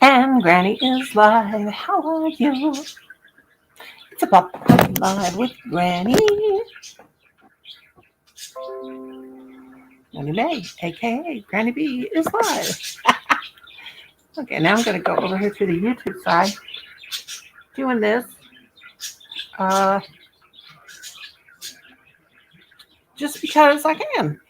And Granny is live. How are you? It's a pop live with Granny. Granny May, aka Granny B, is live. Okay, now I'm going to go over here to the YouTube side, doing this uh, just because I can.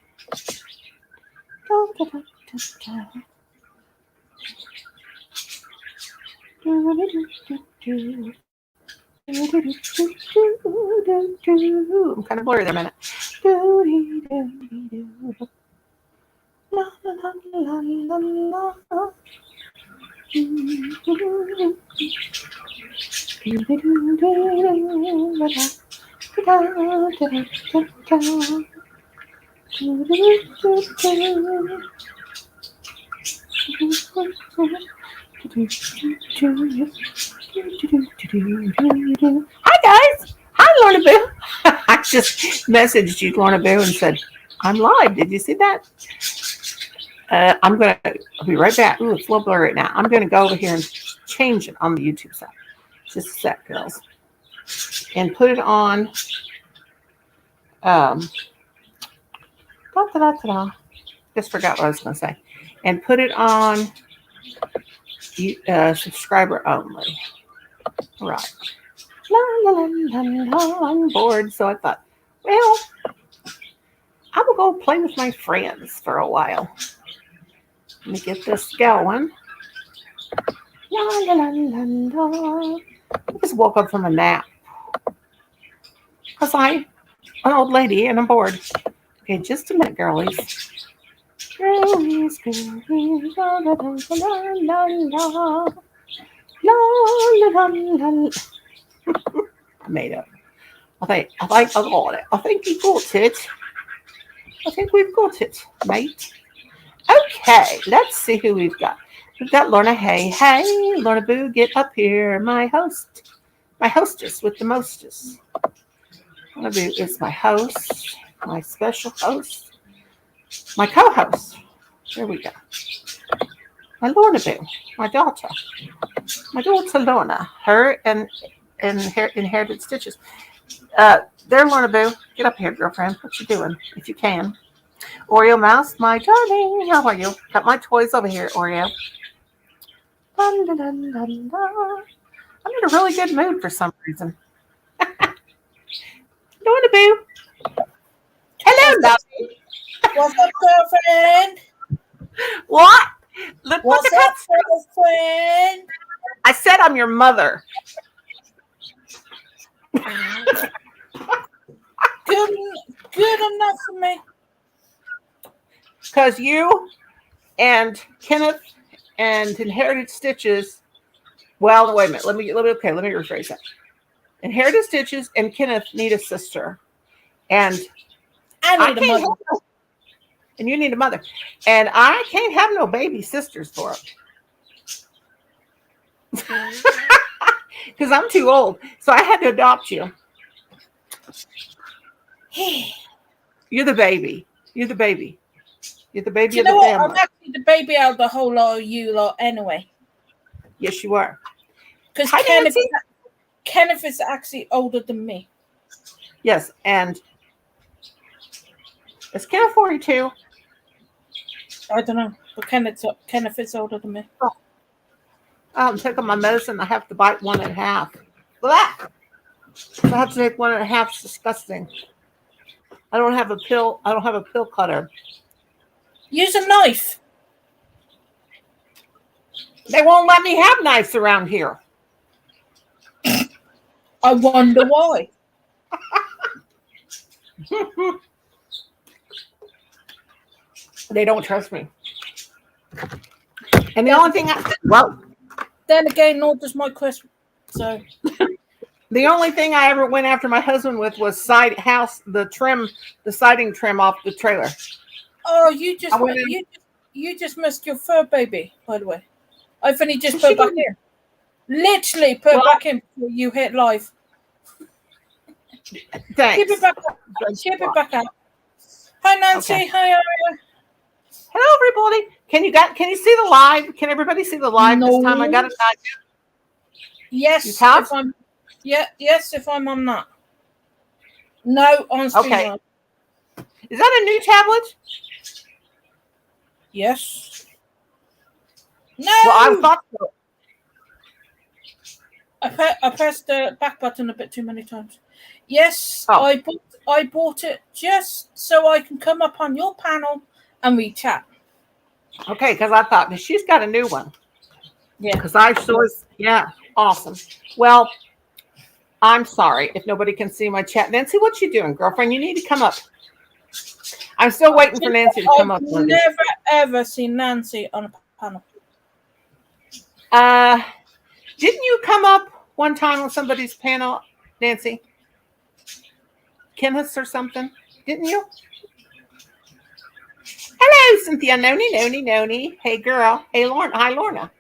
I'm kind of blurry there a minute. La, la, la, la, la, la. Hi guys. Hi Lorna Boo. I just messaged you, Lorna Boo, and said I'm live. Did you see that? I'll be right back. Ooh, it's a little blurry right now. I'm gonna go over here and change it on the YouTube side. Just a sec, girls, and put it on. Da, da, da, da. Just forgot what I was gonna say, and put it on subscriber only. Right. La, la, la, la, la. I'm bored, so I thought, well, I will go play with my friends for a while. Let me get this going. La, la, la, la, la. I just woke up from a nap because I'm an old lady and I'm bored. Okay, just a minute, girlies. Girlies, girlies, la, la, la, la, la, la, la, la, la. I made up. I think I got it. I think you got it. I think we've got it, mate. Okay, let's see who we've got. We've got Lorna. Hey, Lorna Boo, get up here. My hostess with the mostest. Lorna Boo is my host, my special host, my co-host. There we go. My Lorna Boo, my daughter Lorna. Her and Inherited Stitches. There, Lorna Boo, get up here, girlfriend. What you doing, if you can? Oreo Mouse, my darling, how are you? Got my toys over here, Oreo. Dun, dun, dun, dun, dun. I'm in a really good mood for some reason. Lorna Boo. Hello, What's up? lovey. What's up, girlfriend? What? Look what What's the up, cat said. girlfriend? I said I'm your mother. Good, good enough for me. Because you and Kenneth and Inherited Stitches. Well, wait a minute. Let me rephrase that. Inherited Stitches and Kenneth need a sister, and I I need a can't mother. have, and you need a mother, and I can't have no baby sisters for them because I'm too old. So I had to adopt you. You're the baby. You're the baby. You're the Do baby you of know the what? I'm family. actually the baby out of the whole lot of you lot anyway. Yes, you are. Because Hi, Nancy. Kenneth is actually older than me. Yes, and is Kenneth 42? I don't know. But Kenneth is older than me. Oh, I'm taking my medicine. I have to bite one and a half. Blah! I have to take one and a half. It's disgusting. I don't have a pill. I don't have a pill cutter. Use a knife. They won't let me have knives around here. I wonder why. They don't trust me. And the only thing Then again, nor does my question. So the only thing I ever went after my husband with was the siding trim off the trailer. oh, you just missed your fur baby, by the way. I've only just put back in. Literally put back in before you hit live. Thanks. Keep it back up. Keep it back up. Hi, Nancy. Okay. Hi, Aria. Hello, everybody. Can you see the live? Can everybody see the live this time? I got it. Yes, You have? yes, if I'm on that. No, on stream. Okay. Is that a new tablet? Yes. No. Well, I thought so. I pressed the back button a bit too many times. Yes, Oh. I bought it just so I can come up on your panel and we chat. Okay, because I thought she's got a new one. Yeah. Because I saw, awesome. Well, I'm sorry if nobody can see my chat. Nancy, what you doing, girlfriend? You need to come up. I'm still waiting for Nancy to come up. I've never ever seen Nancy on a panel. Didn't you come up one time on somebody's panel, Nancy? Kenneth or something? Didn't you? Hello, Cynthia. Noni. Hey, girl. Hey, Lorna. Hi, Lorna.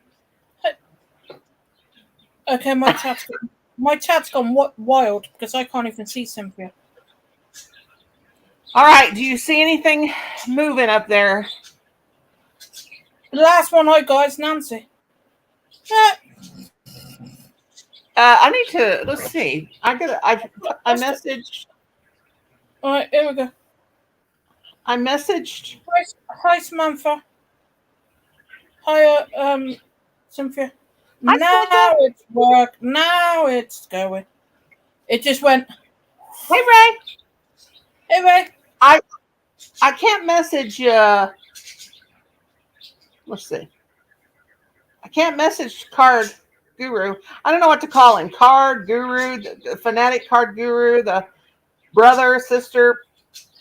Okay, my chat's gone wild because I can't even see Cynthia. All right. Do you see anything moving up there? The last one I got is Nancy. I need to. Let's see. I messaged. All right, here we go. I messaged. Hi, Samantha. Hi, Cynthia. Now it's work. Now it's going. It just went. Hey, Ray. Hey, Ray. I can't message. Let's see. I can't message Card Guru. I don't know what to call him. Card Guru, the fanatic Card Guru, the brother, sister.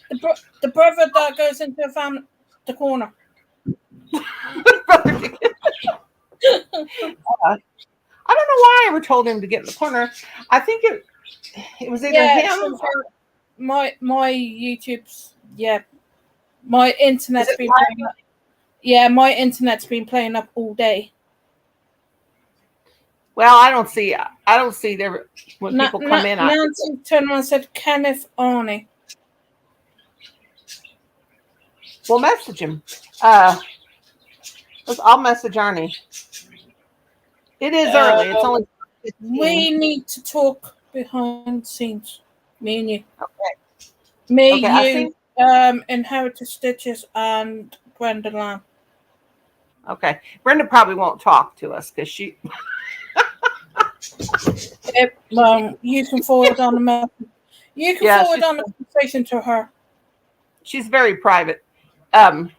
The brother that goes into the corner. I don't know why I ever told him to get in the corner. I think it was either him or my YouTube's my internet's been playing up. Yeah, my internet's been playing up all day. Well, I don't see there when people come in. Nancy turned around and said, Kenneth Arnie. We'll message him. I'll message Arnie. It is early. It's only 15. We need to talk behind the scenes. Me and you. Okay. Me, you, Inherited Stitches, and Brenda Lamb. Okay. Brenda probably won't talk to us because she. You can forward on the message. You can forward on the conversation to her. She's very private. But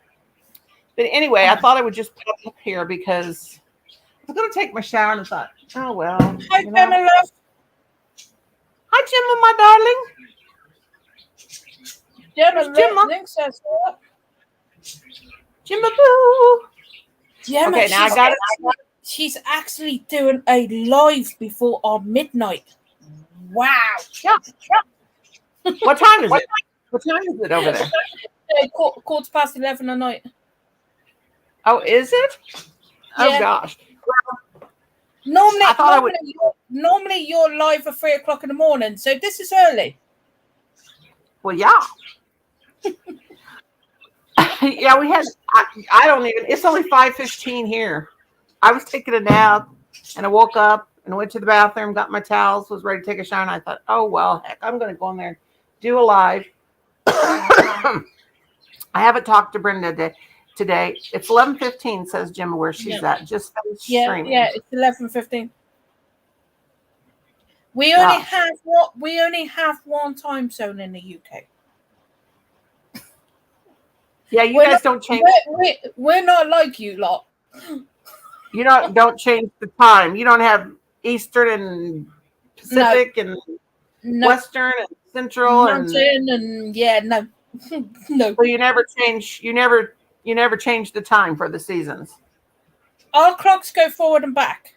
anyway, I thought I would just pop up here because I was going to take my shower and I thought, oh, well. Hi, Gemma, love. Hi, Gemma, my darling. Gemma, Link says what? Gemma Boo. Gemma, okay, now I got it. She's actually doing a live before our midnight. Wow. Yeah. What time is it? What time is it over there? 11:15 at night. Oh, is it? Oh, gosh. Normally you're live at 3:00 in the morning, so this is early. Well, yeah. Yeah, we had. I don't even. It's only 5:15 here. I was taking a nap, and I woke up and went to the bathroom, got my towels, was ready to take a shower, and I thought, oh well, heck, I'm going to go in there and do a live. I haven't talked to Brenda today. It's 11:15, says Jim, where she's at. Just streaming. Yeah, it's 11:15. We only have one time zone in the UK. Yeah, you guys don't change. We're not like you lot. You don't change the time. You don't have Eastern and Pacific and Western and Central Mountain no. No. So you never change. You never change the time for the seasons. Our clocks go forward and back.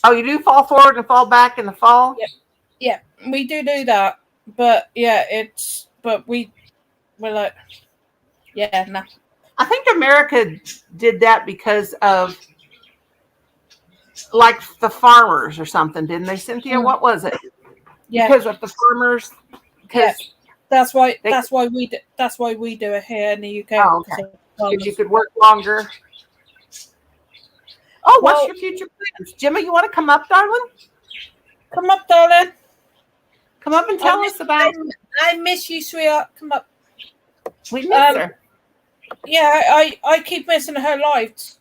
Oh, you do fall forward and fall back in the fall? Yeah, we do that. But yeah, we're like, yeah, no. I think America did that because of like the farmers or something, didn't they, Cynthia? What was it? Yeah. Because of the farmers. That's why we do it here in the UK. Oh, okay. Because you could work longer. Oh, what's your future plans? Jimmy, you want to come up, darling? Come up, darling. Come up and tell us about. I miss you, sweetheart. Come up. We miss her. Yeah, I keep missing her lives.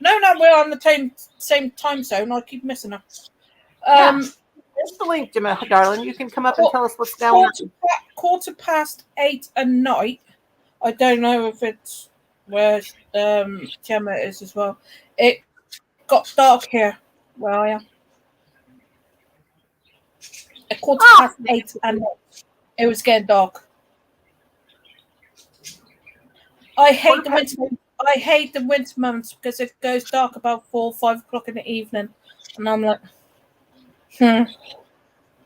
No, we're on the same time zone. I keep missing her. There's the link, Jimmy, darling. You can come up and tell us what's going on. 8:15 at night. I don't know if it's where Gemma is as well. It got dark here where I am. At 8:15 at night, it was getting dark. I hate the winter months because it goes dark about 4 or 5 o'clock in the evening, and I'm like, I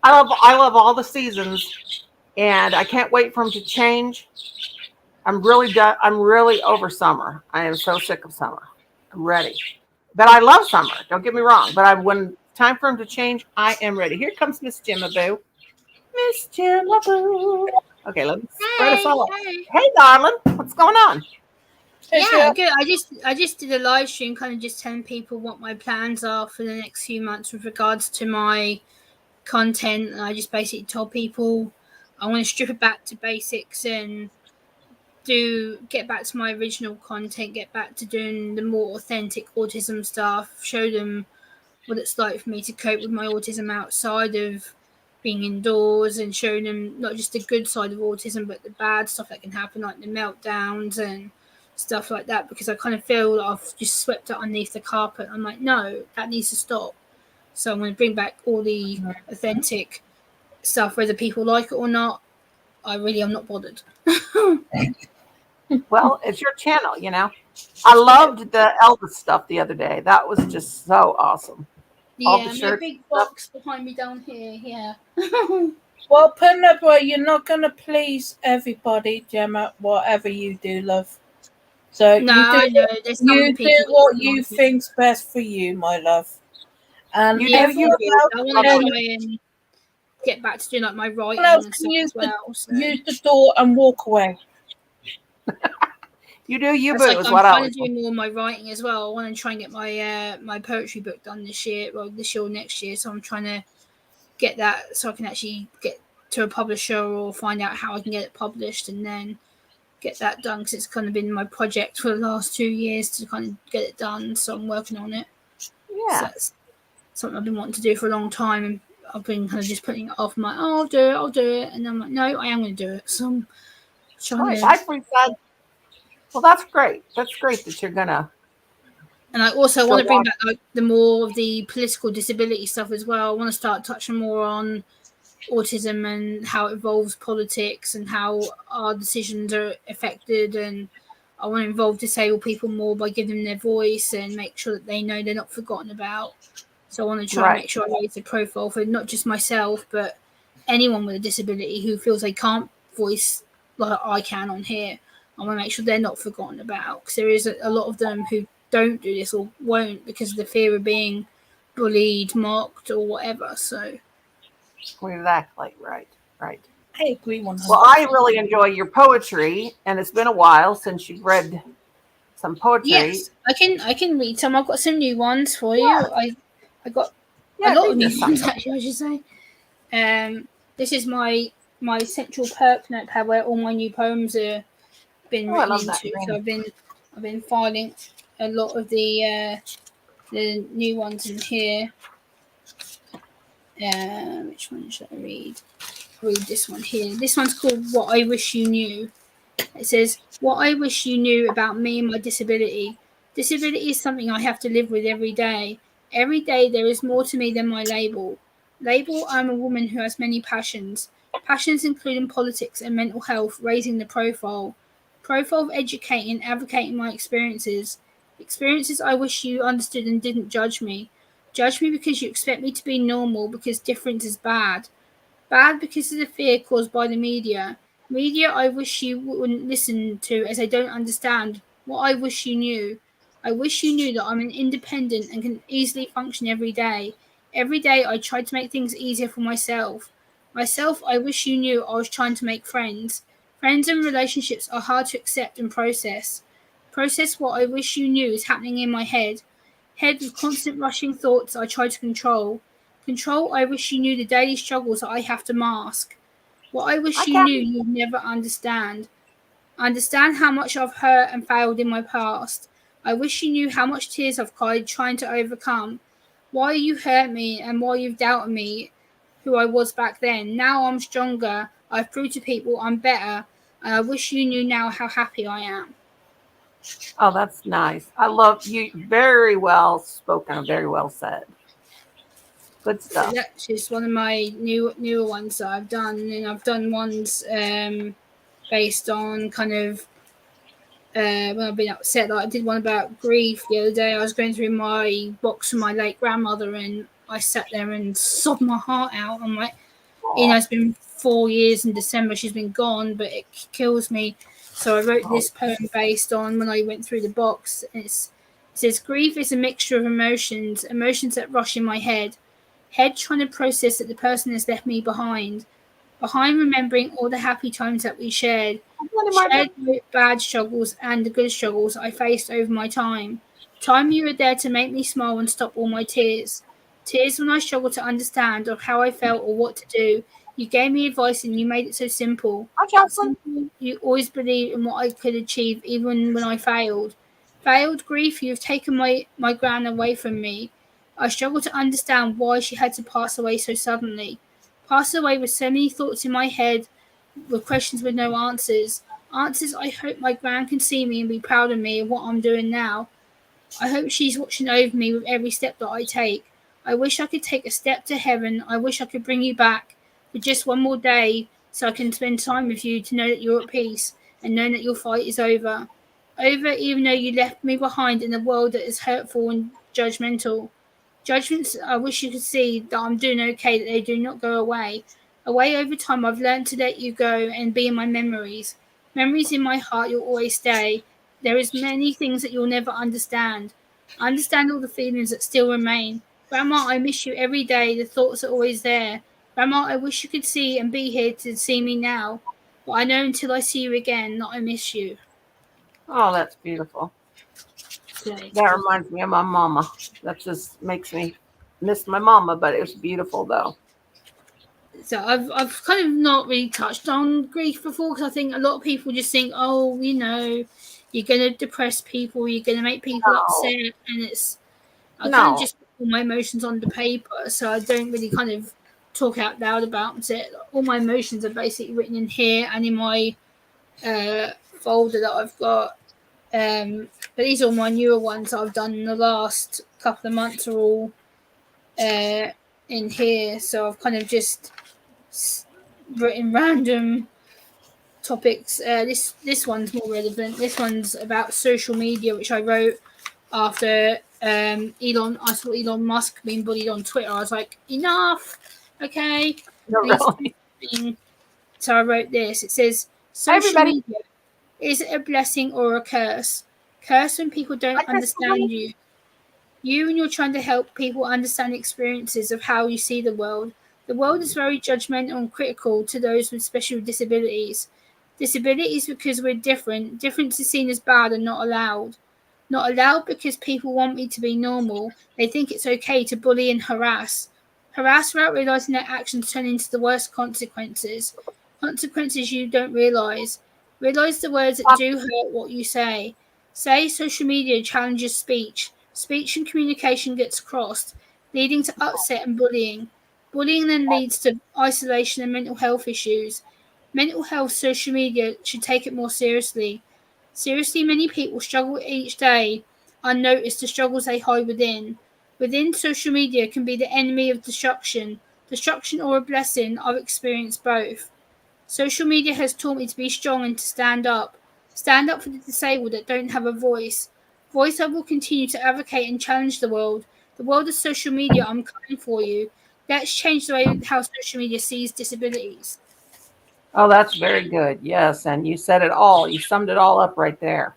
love all the seasons, and I can't wait for them to change. I'm really over summer. I am so sick of summer. I'm ready, but I love summer. Don't get me wrong. But when time for them to change, I am ready. Here comes Miss Gemma Boo. Miss Gemma Boo. Okay, let me spread us all up. Hey, darling, what's going on? Yeah, good. I just did a live stream, kind of just telling people what my plans are for the next few months with regards to my content. And I just basically told people I want to strip it back to basics and get back to my original content, get back to doing the more authentic autism stuff, show them what it's like for me to cope with my autism outside of being indoors, and show them not just the good side of autism but the bad stuff that can happen, like the meltdowns and stuff like that, because I kind of feel like I've just swept it underneath the carpet. I'm like, no, that needs to stop. So I'm going to bring back all the authentic stuff, whether people like it or not. I really am not bothered. Well, it's your channel, you know. I loved the Elvis stuff the other day. That was just so awesome. Yeah, my big box behind me down here, yeah. Well, put it that way, you're not going to please everybody, Gemma, whatever you do, love. So you do what you think's best for you, my love. And I want to try and get back to doing like my writing and stuff as well. So. Use the door and walk away. You do you, Boo. Like, I'm trying to do more of my writing as well. I want to try and get my poetry book done this year, this year or next year. So I'm trying to get that so I can actually get to a publisher or find out how I can get it published and then get that done, because it's kind of been my project for the last 2 years to kind of get it done. So I'm working on it. Yeah, so that's something I've been wanting to do for a long time, and I've been kind of just putting it off. I'm like, oh, I'll do it, and I'm like, no, I am going to do it. So I'm trying to. Well, that's great. That's great that you're gonna. And I also want to bring back like the more of the political disability stuff as well. I want to start touching more on autism and how it involves politics and how our decisions are affected, and I want to involve disabled people more by giving them their voice and make sure that they know they're not forgotten about. So I want to try and make sure I raise the profile for not just myself but anyone with a disability who feels they can't voice like I can on here. I want to make sure they're not forgotten about, because there is a lot of them who don't do this or won't because of the fear of being bullied, mocked or whatever. So exactly right. I agree 100%. Well, I really enjoy your poetry, and it's been a while since you've read some poetry. Yes, I can read some. I've got some new ones for you. I got a lot of new ones actually, I should say. This is my central perk notepad where all my new poems are been written into. So I've been filing a lot of the new ones in here. Which one should I read? Read this one here. This one's called What I Wish You Knew. It says, what I wish you knew about me and my disability. Disability is something I have to live with every day. Every day there is more to me than my label. Label, I'm a woman who has many passions. Passions including politics and mental health, raising the profile. Profile of educating and advocating my experiences. Experiences I wish you understood and didn't judge me. Judge me because you expect me to be normal because difference is bad. Bad because of the fear caused by the media. Media I wish you wouldn't listen to as I don't understand. What I wish you knew. I wish you knew that I'm an independent and can easily function every day. Every day I try to make things easier for myself. Myself, I wish you knew I was trying to make friends. Friends and relationships are hard to accept and process. Process what I wish you knew is happening in my head. Head with constant rushing thoughts I try to control. Control, I wish you knew the daily struggles that I have to mask. What I wish you knew you'd never understand. Understand how much I've hurt and failed in my past. I wish you knew how much tears I've cried trying to overcome. Why you hurt me and why you've doubted me, who I was back then. Now I'm stronger. I've proved to people I'm better. And I wish you knew now how happy I am. Oh, that's nice. I love you. Very well spoken. Very well said. Good So stuff. that's just one of my newer ones that I've done. And I've done ones based on kind of when I've been upset. Like I did one about grief the other day. I was going through my box from my late grandmother, and I sat there and sobbed my heart out. I'm like, it's been 4 years in December. She's been gone, but it kills me. So I wrote this poem based on when I went through the box. It says, grief is a mixture of emotions that rush in my head trying to process that the person has left me behind remembering all the happy times that we shared the bad struggles and the good struggles I faced over my time. Time you were there to make me smile and stop all my tears. Tears when I struggled to understand of how I felt or what to do. You gave me advice and you made it so simple. Simple, you always believed in what I could achieve even when I failed. Failed grief, you've taken my gran away from me. I struggled to understand why she had to pass away so suddenly. Pass away with so many thoughts in my head, with questions with no answers. Answers I hope my gran can see me and be proud of me and what I'm doing now. I hope she's watching over me with every step that I take. I wish I could take a step to heaven. I wish I could bring you back for just one more day so I can spend time with you to know that you're at peace and know that your fight is over. Over even though you left me behind in a world that is hurtful and judgmental. Judgments I wish you could see that I'm doing okay, that they do not go away. Away over time I've learned to let you go and be in my memories. Memories in my heart you'll always stay. There is many things that you'll never understand. I understand all the feelings that still remain. Grandma, I miss you every day. The thoughts are always there. Grandma, I wish you could see and be here to see me now. But I know until I see you again that I miss you. Oh, that's beautiful. That reminds me of my mama. That just makes me miss my mama, but it was beautiful though. So I've kind of not really touched on grief before because I think a lot of people just think, oh, you're going to depress people, you're going to make people upset, and I kind of just put all my emotions on the paper, so I don't really kind of talk out loud about it. All my emotions are basically written in here and in my folder that I've got. But these are all my newer ones that I've done in the last couple of months are all in here. So I've kind of just written random topics. This one's more relevant. This one's about social media, which I wrote after I saw Elon Musk being bullied on Twitter. I was like, enough, okay. So I wrote this. It says, social media, is it a blessing or a curse? Curse when people don't understand you. You and you're trying to help people understand experiences of how you see the world. The world is very judgmental and critical to those with special disabilities. Disabilities because we're different. Difference is seen as bad and not allowed. Not allowed because people want me to be normal. They think it's okay to bully and harass. Harass without realising their actions turn into the worst consequences. Consequences you don't realise. Realise the words that do hurt what you say. Say social media challenges speech. Speech and communication gets crossed, leading to upset and bullying. Bullying then leads to isolation and mental health issues. Mental health social media should take it more seriously. Seriously, many people struggle each day unnoticed the struggles they hide within. Within social media can be the enemy of destruction. Destruction or a blessing, I've experienced both. Social media has taught me to be strong and to stand up. Stand up for the disabled that don't have a voice. Voice I will continue to advocate and challenge the world. The world of social media, I'm coming for you. Let's change the way how social media sees disabilities. Oh, that's very good. Yes, and you said it all. You summed it all up right there.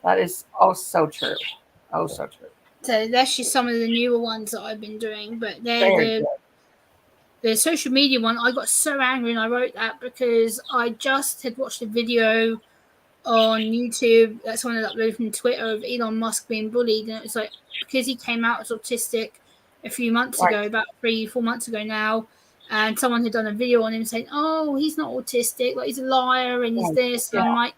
That is so true. Oh, so true. So that's just some of the newer ones that I've been doing, but they're the social media one, I got so angry and I wrote that because I just had watched a video on YouTube that someone had uploaded from Twitter of Elon Musk being bullied, and it was like because he came out as autistic a few months Right. ago, about 3-4 months ago now, and someone had done a video on him saying, "Oh, he's not autistic, like he's a liar and he's Right. this," and Yeah. I'm like,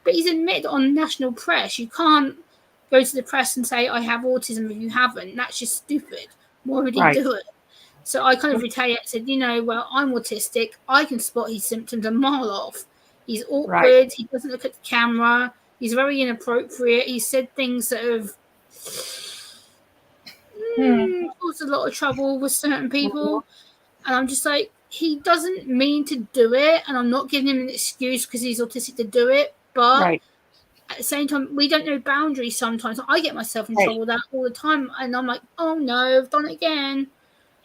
but he's admitted on national press. You can't go to the press and say I have autism if you haven't. That's just stupid. Why would he Right. do it? So I kind of retaliated, said, well, I'm autistic. I can spot his symptoms a mile off. He's Right. awkward. He doesn't look at the camera. He's very inappropriate. He said things that have caused a lot of trouble with certain people. And I'm just like, he doesn't mean to do it. And I'm not giving him an excuse because he's autistic to do it. But Right. at the same time, we don't know boundaries sometimes. I get myself in trouble with that all the time. And I'm like, oh no, I've done it again.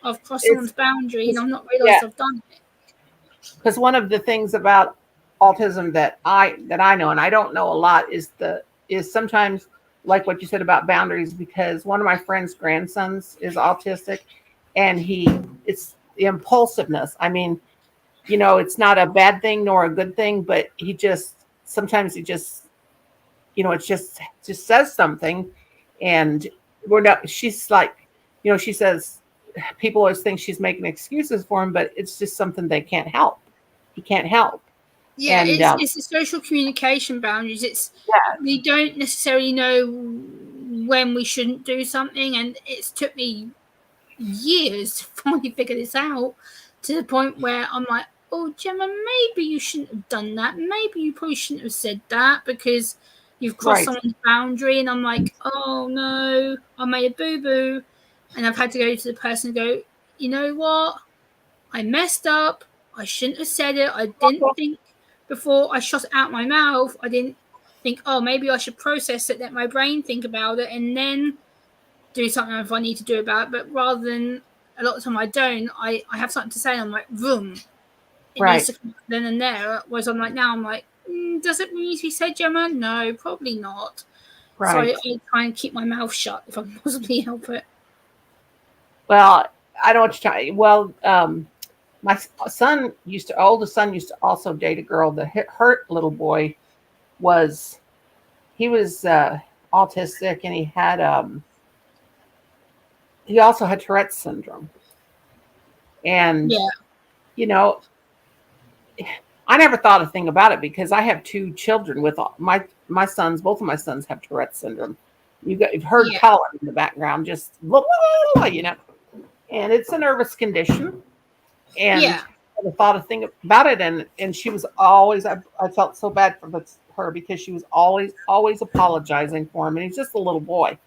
I've crossed someone's boundary and I've not realised I've done it. Because one of the things about autism that I know, and I don't know a lot, is sometimes like what you said about boundaries. Because one of my friend's grandsons is autistic, and it's the impulsiveness. I mean, it's not a bad thing nor a good thing, but sometimes he just it just says something, and we're not. She's like, she says people always think she's making excuses for him, but it's just something they can't help. He can't help. Yeah, And it's the social communication boundaries. We don't necessarily know when we shouldn't do something, and it's took me years to finally figure this out, to the point where I'm like, oh, Gemma, maybe you shouldn't have done that. Maybe you probably shouldn't have said that because you've crossed someone's boundary. And I'm like, oh no, I made a boo-boo. And I've had to go to the person and go, you know what? I messed up. I shouldn't have said it. I didn't think before I shot it out my mouth. I didn't think, oh, maybe I should process it, let my brain think about it, and then do something if I need to do about it. But rather than, a lot of the time I don't, I have something to say and I'm like, vroom. It needs to come then and there. Whereas I'm like, now I'm like, does it need to be said, Gemma? No, probably not. Right. So I try and keep my mouth shut if I can possibly help it. Well, I don't want you to. Well, my oldest son used to also date a girl. Her little boy was autistic, and he also had Tourette's syndrome. And I never thought a thing about it because I have 2 children with my sons. Both of my sons have Tourette's syndrome. You've heard Colin in the background, just blah, blah, blah, and it's a nervous condition. And I never thought a thing about it. And she was always, I felt so bad for her because she was always apologizing for him. And he's just a little boy.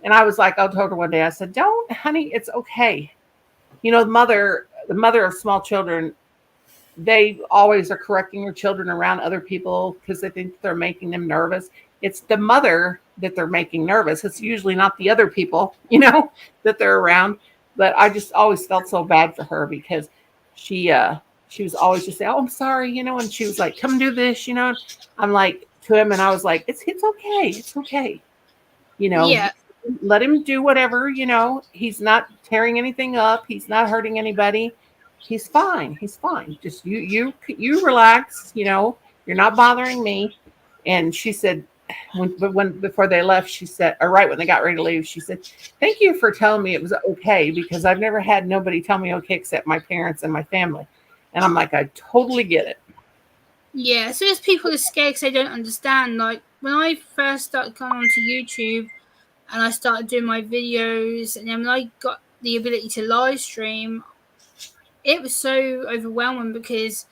And I was like, I told her one day, I said, don't, honey, it's okay. The mother of small children, they always are correcting their children around other people because they think they're making them nervous. It's the mother that they're making nervous. It's usually not the other people, that they're around. But I just always felt so bad for her because she was always just saying, oh, I'm sorry, and she was like, come do this, I'm like to him, and I was like, it's okay. It's okay. Let him do whatever, he's not tearing anything up. He's not hurting anybody. He's fine. Just you relax, you're not bothering me. And she said, before they left, she said, or right when they got ready to leave, she said, thank you for telling me it was okay, because I've never had nobody tell me okay except my parents and my family. And I'm like, I totally get it. Yeah, so there's people that are scared because they don't understand. Like when I first started going onto YouTube and I started doing my videos, and then when I got the ability to live stream, it was so overwhelming because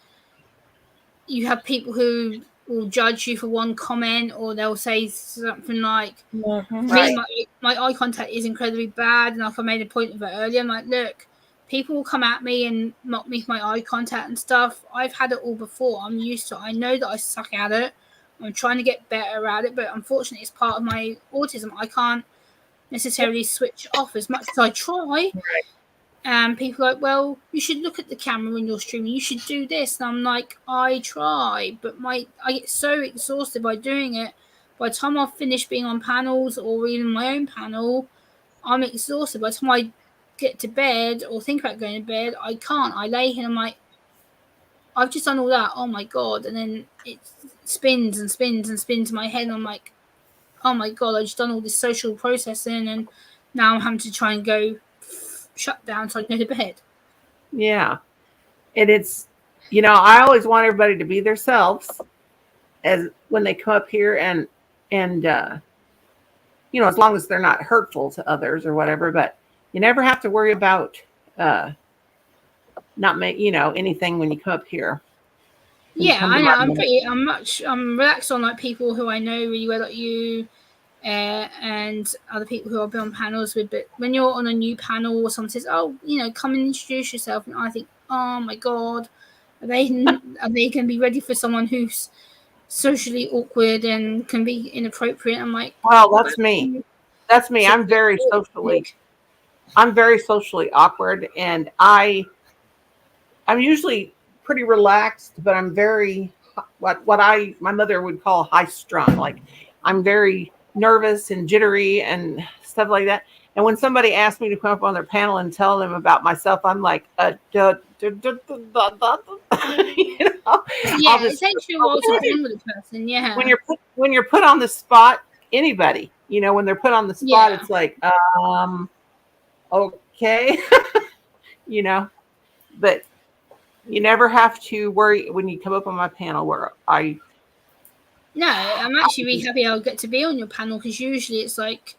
you have people who will judge you for one comment, or they'll say something like, Right. my eye contact is incredibly bad, and like I made a point of it earlier, I'm like, look, people will come at me and mock me for my eye contact and stuff. I've had it all before. I'm used to it. I know that I suck at it. I'm trying to get better at it, but unfortunately it's part of my autism. I can't necessarily switch off as much as I try. Right. And people are like, well, you should look at the camera when you're streaming. You should do this. And I'm like, I try, but I get so exhausted by doing it. By the time I've finished being on panels or even my own panel, I'm exhausted. By the time I get to bed or think about going to bed, I can't. I lay here and I'm like, I've just done all that. Oh my God. And then it spins and spins and spins in my head. And I'm like, oh my God, I've just done all this social processing. And now I'm having to try and go shut down so I can go to bed. Yeah. And it's, I always want everybody to be themselves as when they come up here and as long as they're not hurtful to others or whatever, but you never have to worry about not make anything when you come up here. Yeah, I know. I'm relaxed on like people who I know really well, like you, and other people who I've been on panels with. But when you're on a new panel or someone says, "Oh, come and introduce yourself," and I think, "Oh my God, are they going to be ready for someone who's socially awkward and can be inappropriate?" I'm like, well, that's me. That's me. I'm very socially awkward, and I'm usually pretty relaxed, but I'm very what my mother would call high strung. Like I'm very nervous and jittery and stuff like that. And when somebody asks me to come up on their panel and tell them about myself, I'm like, yeah, it takes you a while to bond with a person. Yeah, when you're put on the spot, anybody, when they're put on the spot, it's like, okay, but you never have to worry when you come up on my panel where No, I'm actually really happy I'll get to be on your panel because usually it's like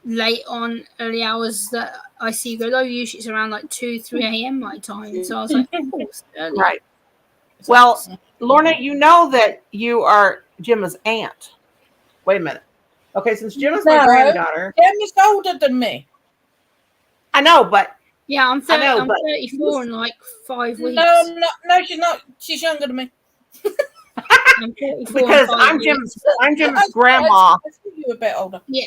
late on early hours that I see go low. Usually it's around like 2-3 a.m. my time. So I was like, oh, it's early. Right. Well, Lorna, you know that you are Gemma's aunt. Wait a minute. Okay, since Gemma's my granddaughter. Gemma's older than me. I know, but yeah, I'm 34 in like 5 weeks. No, she's not. She's younger than me. I'm 34 because I'm Gemma's grandma. I think you were a bit older. Yeah.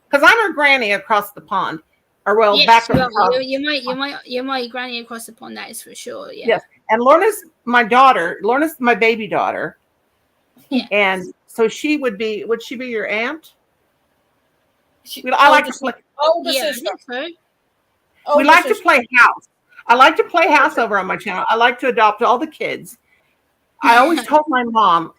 Because I'm her granny across the pond, or yes, back across. You're my granny across the pond. That is for sure. Yeah. Yes, and Lorna's my daughter. Lorna's my baby daughter. Yeah. And so she would she be your aunt? I like to play. Older sister. We like to play house. I like to play house over on my channel. I like to adopt all the kids. I always told my mom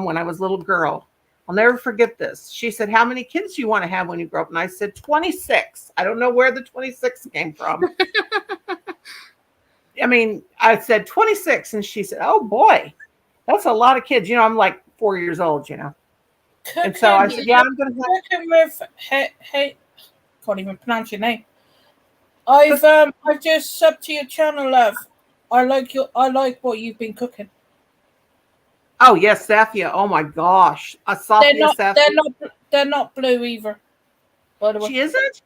when I was a little girl, I'll never forget this. She said, "How many kids do you want to have when you grow up?" And I said, 26. I don't know where the 26 came from. I mean, I said 26. And she said, "Oh boy, that's a lot of kids." I'm like 4 years old, And so I said, "Yeah, I'm going to have." Hey, can't even pronounce your name. I've just subbed to your channel, love. I like what you've been cooking. Oh yes, Safia. Oh my gosh, they're not blue either. By the way, she isn't.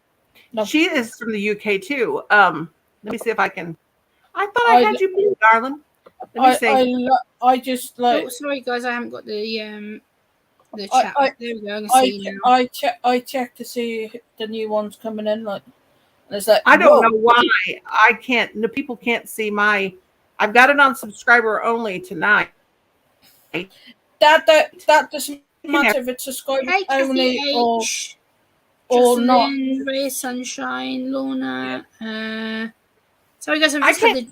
No, she is from the UK too. Let me see if I can. I thought I had you blue, darling. Let me see. I just like. Oh, sorry guys, I haven't got the chat. There we go. I checked to see the new ones coming in. Like, it's like I don't know why I can't. The people can't see my. I've got it on subscriber only tonight. That doesn't matter if it's subscriber only or not. Ray Sunshine, Lorna. Sorry guys, I've just had the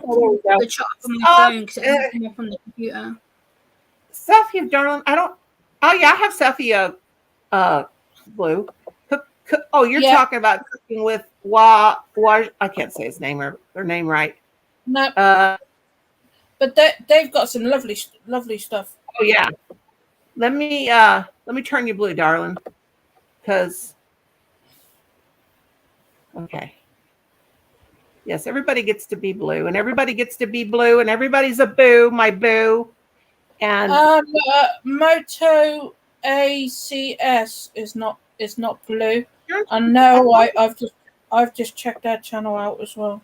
chat on my phone because it hasn't come up on the computer. Safia, darling, I don't. Oh yeah, I have Safia blue. Oh, you're talking about cooking with I can't say his name or their name right. No. But they've got some lovely stuff. Oh yeah. Let me turn you blue, darling. Because okay. Yes, everybody gets to be blue, and everybody gets to be blue, and everybody's a boo, my boo. And Moto ACS is not blue. And no, I've just checked that channel out as well.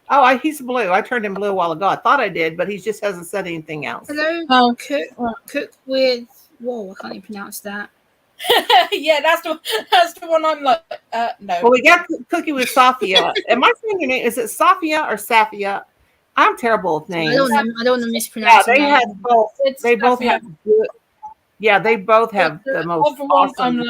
Oh, he's blue. I turned him blue a while ago. I thought I did, but he just hasn't said anything else. Hello, cook with. Whoa, I can't even pronounce that. Yeah, that's the one. I'm like, no. Well, we got cooking with Safia. Am I saying your name? Is it Safia or Safia? I'm terrible with names. I don't want to mispronounce. Yeah, they have both. They both have good. Yeah, they both have the most awesome. I'm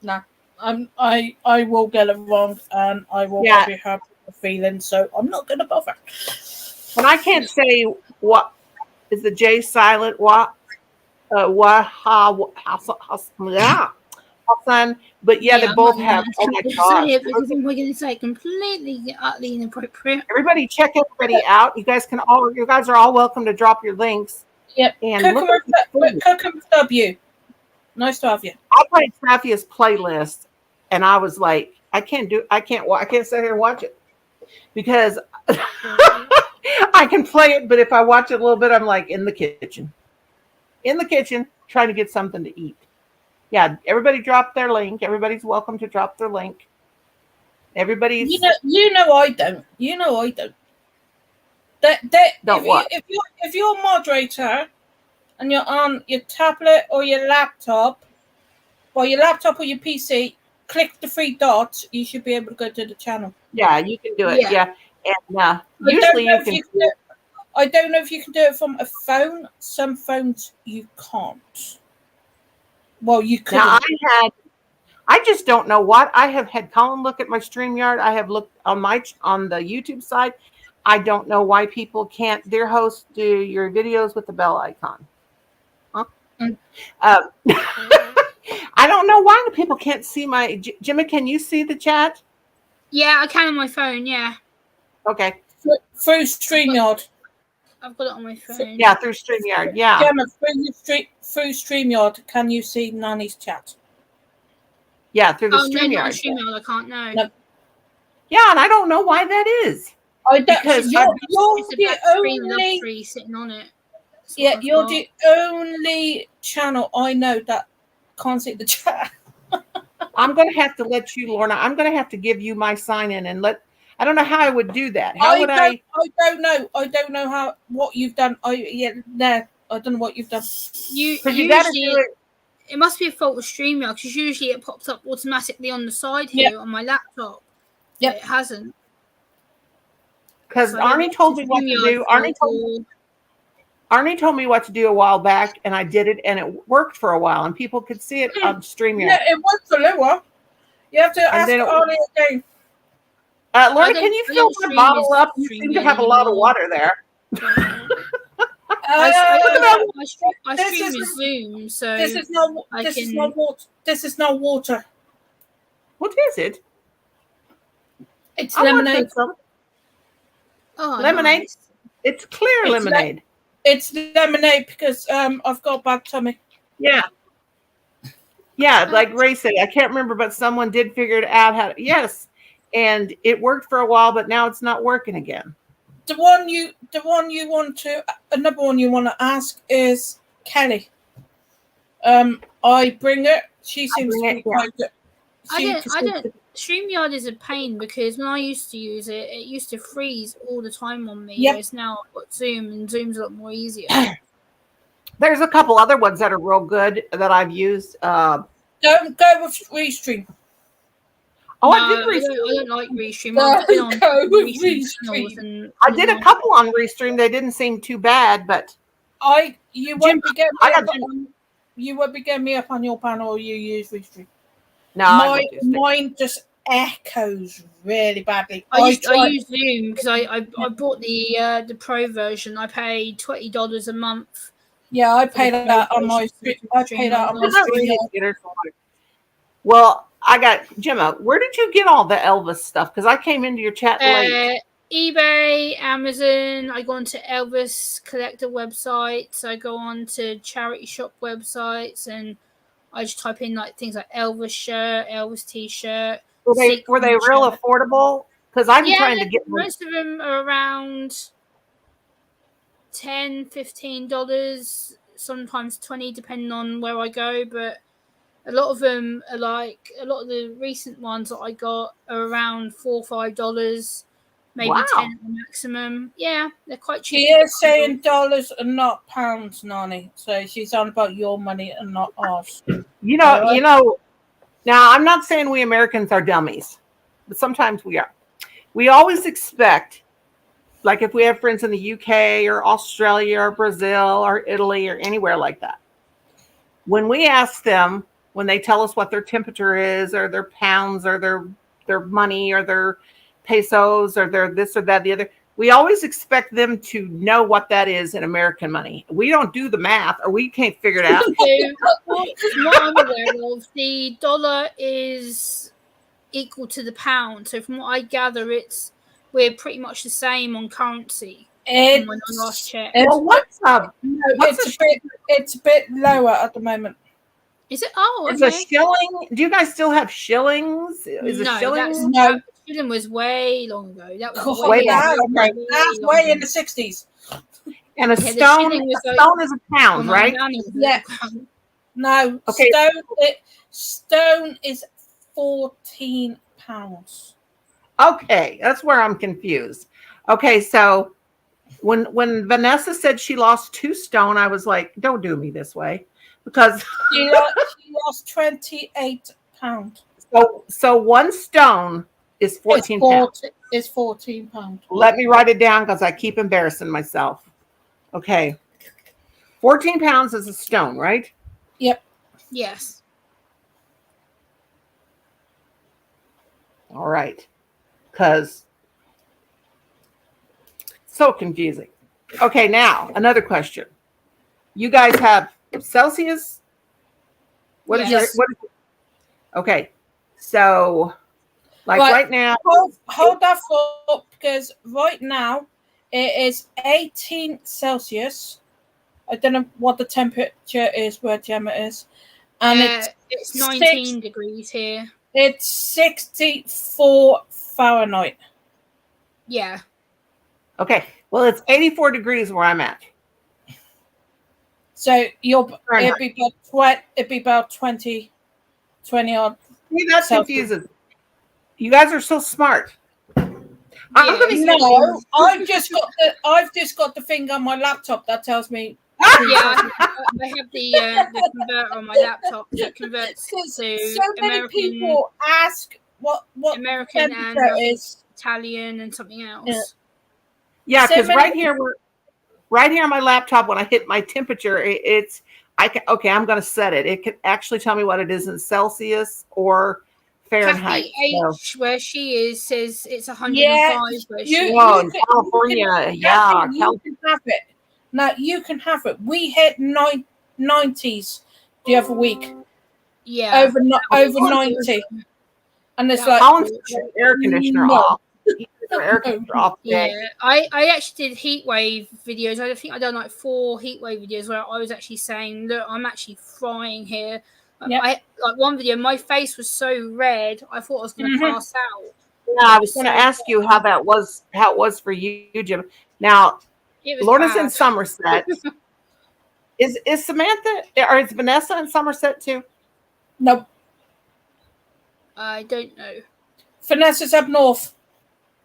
like, I will get it wrong, and I will probably have a feeling. So I'm not going to bother. And I can't say what is the J silent. What Hassan, but yeah, they I'm both not have. Oh going my to gosh! say it because I'm going to say completely utterly inappropriate. Everybody, check everybody out. You guys are all welcome to drop your links. Yep. And look at Cooking with W. Nice to have you. I played Safia's playlist, and I was like, I can't sit here and watch it because I can play it, but if I watch it a little bit, I'm like in the kitchen, trying to get something to eat. Yeah, everybody drop their link. Everybody's welcome to drop their link. Everybody's. You know I don't. If you're a moderator and you're on your tablet or your laptop, or your PC, click the three dots. You should be able to go to the channel. Yeah, you can do it. Yeah, and usually you can. I don't know if you can do it from a phone. Some phones you can't. Well, you could. Now I just don't know what I have had Colin look at my StreamYard. I have looked on the YouTube side. I don't know why people can't. Dear host, do your videos with the bell icon. Huh? I don't know why people can't see my Jimmy. Can you see the chat? Yeah, I can on my phone. Yeah. Okay. Through StreamYard. I've got it on my phone. Yeah, through StreamYard. Yeah. Gemma, through StreamYard, can you see Nani's chat? Yeah, through the StreamYard. No, StreamYard, I can't know. No. Yeah, and I don't know why that is. Because you're the only tree sitting on it. Yeah, you're the only channel I know that can't see the chat. I'm going to have to let you, Lorna. I'm going to have to give you my sign in and I don't know how I would do that. How would I? I don't know. I don't know what you've done. I don't know what you've done. You got to do it. It must be a fault of StreamYard because usually it pops up automatically on the side here on my laptop. Yeah, it hasn't. Because Arnie told me what to do. Arnie told me what to do a while back, and I did it, and it worked for a while, and people could see it on StreamYard. Yeah, it worked for a little while. You have to ask Arnie again. Lorna, can you fill my bottle up? You seem to have a lot of water there. I stream with Zoom, so this is not water. What is it? It's lemonade. Lemonade. Nice. It's clear lemonade. It's lemonade because I've got a bad tummy. Yeah. Yeah, like Ray said, I can't remember, but someone did figure it out how to. Yes, and it worked for a while, but now it's not working again. Another one you want to ask is Kelly. I bring it. She seems to be quite good. I don't. StreamYard is a pain because when I used to use it, it used to freeze all the time on me. Yep. Whereas now I've got Zoom, and Zoom's a lot more easier. There's a couple other ones that are real good that I've used. Don't go with Restream. Oh, no, I did Restream. I don't like Restream. I've been on Restream. I did a couple on Restream. They didn't seem too bad, but you won't be getting me up on your panel or you use Restream. No, mine just echoes really badly. I use Zoom because I bought the pro version. I paid $20 a month. Yeah, I paid that on my stream. Well, I got Gemma. Where did you get all the Elvis stuff? Because I came into your chat late. eBay, Amazon. I go onto Elvis collector websites. I go on to charity shop websites, and I just type in like things like Elvis shirt, Elvis t-shirt. Were they real affordable? Because I'm trying to get most of them are around $10, $15, sometimes $20, depending on where I go. But a lot of them are a lot of the recent ones that I got are around $4 or $5, maybe $10 at the maximum. Yeah, they're quite cheap. She is saying dollars and not pounds, Nani. So she's on about your money and not ours. You know. Now I'm not saying we Americans are dummies, but sometimes we are. We always expect, like if we have friends in the UK or Australia or Brazil or Italy or anywhere like that, when we ask them, when they tell us what their temperature is, or their pounds, or their money, or their pesos, or their this or that, the other. We always expect them to know what that is in American money. We don't do the math, or we can't figure it out. From what I'm aware of, the dollar is equal to the pound. So from what I gather, we're pretty much the same on currency. When I last checked. What's up? It's a bit lower at the moment. Is it? Oh, okay. Is a shilling? Do you guys still have shillings? Is a shilling? No. Shilling was way long ago. That was way back. That's way in the 60s. And a stone is a pound, right? Yeah. No. Okay. Stone is 14 pounds. Okay, that's where I'm confused. Okay, so when Vanessa said she lost 2 stone, I was like, don't do me this way, because she lost 28 pounds. So 1 stone is 14 pounds. It's 14 pounds. Let me write it down because I keep embarrassing myself. Okay. 14 pounds is a stone, right? Yep. Yes. All right. Because so confusing. Okay, now another question. You guys have Celsius? What is it? Okay. So right now, hold that thought, because right now it is 18 Celsius. I don't know what the temperature is where Gemma is, and it's 19 degrees here. It's 64 Fahrenheit. Yeah. Okay. Well, it's 84 degrees where I'm at. So it'd be about 20 odd. See, that confuses. You guys are so smart. I've just got the thing on my laptop that tells me. Yeah, I have the converter on my laptop that converts to so many people ask what American and is Italian and something else. Yeah, because right here on my laptop, when I hit my temperature, I'm going to set it. It can actually tell me what it is in Celsius or Fahrenheit. H, where she is, says it's 105. Where she in California. You can have it. Now you can have it. We hit 90s the other week. Yeah, over 90, and it's like air conditioner off. Yeah, I actually did heat wave videos. I think I done like 4 heat wave videos where I was actually saying, look, I'm actually frying here. Yep. Like one video, my face was so red, I thought I was going to pass out. Yeah, I was going to ask you how it was for you, Jim. Now, Lorna's in Somerset. Is Samantha or is Vanessa in Somerset too? Nope. I don't know. Vanessa's up north.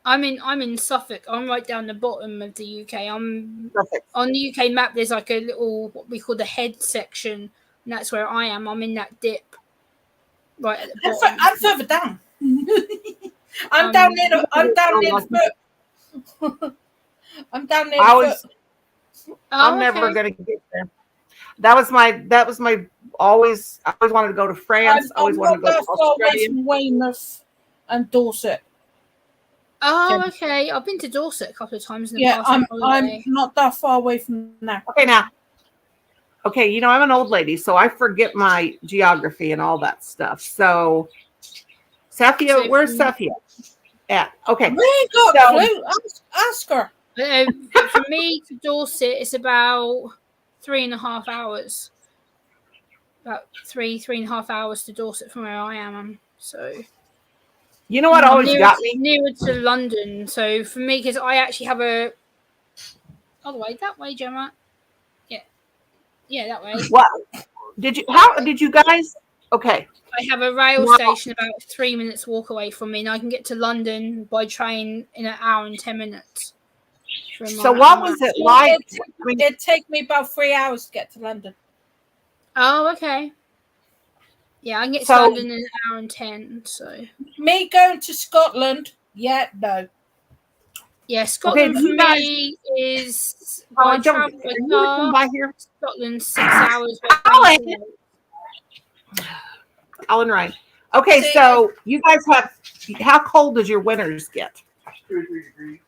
I'm in Suffolk. I'm right down the bottom of the UK. I'm Suffolk. On the UK map. There's like a little what we call the head section, and that's where I am. I'm in that dip, right at the bottom. I'm further down. I'm down near the foot. I'm down near the foot. I'm never gonna get there. That was my always. I always wanted to go to France. I always wanted to go to Australia. Weymouth and Dorset. Oh, okay. I've been to Dorset a couple of times in the past. I'm not that far away from now. Okay, I'm an old lady, so I forget my geography and all that stuff. So, Safia, where's Safia at? Okay. We ain't got a clue. Ask her. For me to Dorset, it's about 3.5 hours. About 3.5 hours to Dorset from where I am. So. You know what always got me? Nearer to London. So for me, because I actually have a... Oh, that way, Gemma. Yeah, that way. What? How did you guys... Okay. I have a rail station about 3 minutes walk away from me, and I can get to London by train in 1 hour and 10 minutes. So what was it like? It'd take me about 3 hours to get to London. Oh, okay. Yeah, I can get to London in 1 hour and 10. So me going to Scotland? Yeah, no. Yeah, Scotland for me is by travel by car. Scotland 6 hours. Colin Ryan. Okay, so you guys have. How cold does your winters get? 2 or 3 degrees.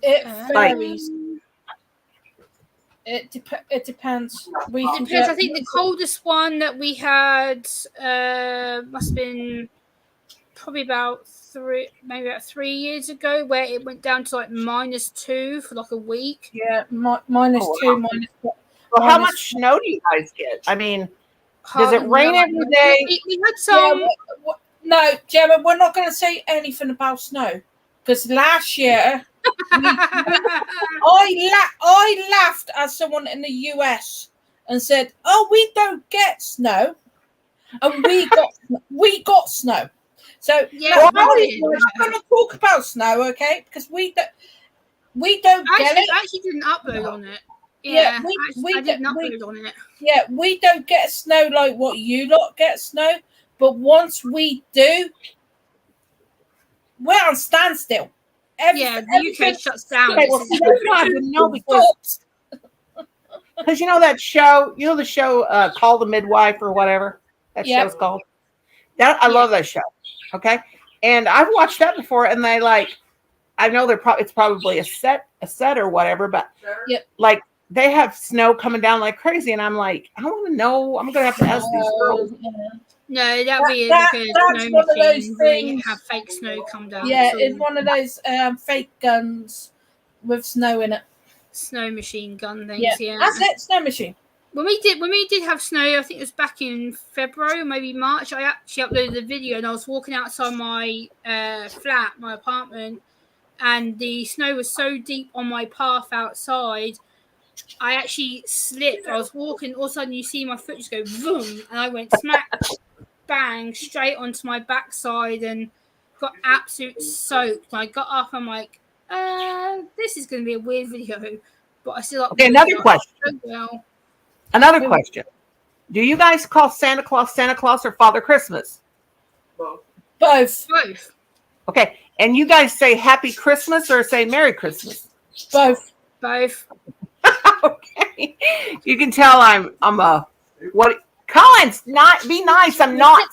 It Like- varies. It depends. It depends. I think the coldest one that we had must have been probably about 3 years ago, where it went down to like -2 for like a week. Yeah, -2, Wow. minus. Well, how much snow do you guys get? I mean, does it Hardly rain none. every day? We had some. Yeah, no, Gemma, we're not going to say anything about snow because last year I laughed at someone in the US and said, "Oh, we don't get snow," and we got snow. So Yeah, we're not going to talk about snow, okay? Because we don't get it. I actually didn't upload on it. Yeah, I didn't upload on it. Yeah, we don't get snow like what you lot get snow, but once we do, we're on standstill. The UK shuts down. Okay, well, see, that's what I didn't know because you know that show, the show Call the Midwife or whatever that show's called. I love that show. Okay, and I've watched that before, and they I know it's probably a set or whatever, but like they have snow coming down like crazy, and I'm like, I want to know. I'm gonna have to ask these girls. No, that'd be like a snow machine. They have fake snow come down. Yeah, it's one of those fake guns with snow in it. Snow machine gun things. Yeah, that's it. Snow machine. When we did have snow, I think it was back in February or maybe March. I actually uploaded a video, and I was walking outside my flat, my apartment, and the snow was so deep on my path outside. I actually slipped. I was walking, all of a sudden you see my foot just go boom, and I went smack bang straight onto my backside and got absolute soaked. I got up, I'm like, this is going to be a weird video, but I still Okay, another question. Well. Another question. Do you guys call Santa Claus or Father Christmas? Both. Okay, and you guys say Happy Christmas or say Merry Christmas? Both. Okay, you can tell I'm a what? Collins, not be nice. I'm not.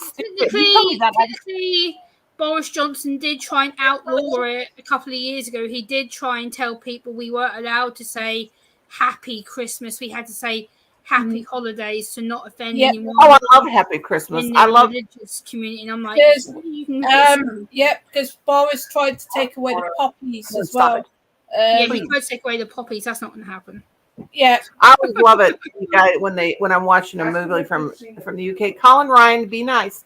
Technically, Boris Johnson did try and outlaw it a couple of years ago. He did try and tell people we weren't allowed to say Happy Christmas. We had to say Happy Holidays to not offend anyone. Oh, I love Happy Christmas. In the religious community, and I'm like, because Boris tried to take away the poppies as well. He tried to take away the poppies. That's not going to happen. Yeah, I always love it when I'm watching a movie from the UK. Colin Ryan, be nice.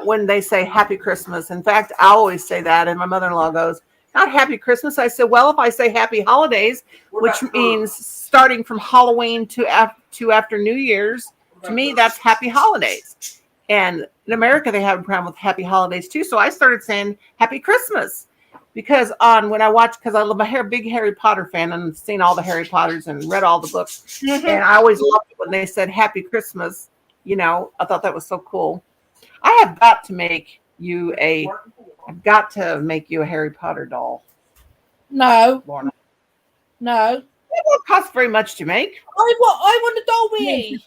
When they say Happy Christmas, in fact, I always say that, and my mother-in-law goes, "Not Happy Christmas." I said, "Well, if I say Happy Holidays, which means starting from Halloween to after New Year's, to me that's Happy Holidays." And in America, they have a problem with Happy Holidays too. So I started saying Happy Christmas. Because when I watch, because I'm a big Harry Potter fan and I've seen all the Harry Potters and read all the books. And I always loved it when they said Happy Christmas. I thought that was so cool. I have got to make you a Harry Potter doll. No. Lorna. No. It won't cost very much to make. I want a Dolby.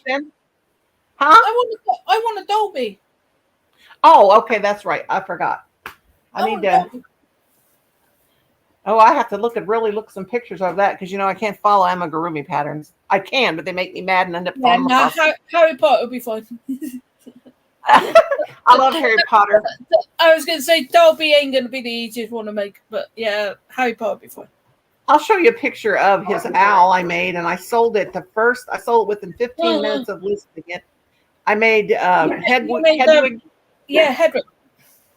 Huh? I want a Dolby. Oh, okay, that's right. I forgot. I need to. Oh, I have to look some pictures of that because I can't follow amigurumi patterns. I can, but they make me mad and end up falling across. Harry Potter will be fine. I love Harry Potter. I was going to say Dolby ain't going to be the easiest one to make, but yeah, Harry Potter will be fine. I'll show you a picture of his owl I made, and I sold it within 15 minutes of listing it. I made Hedwig. Yeah,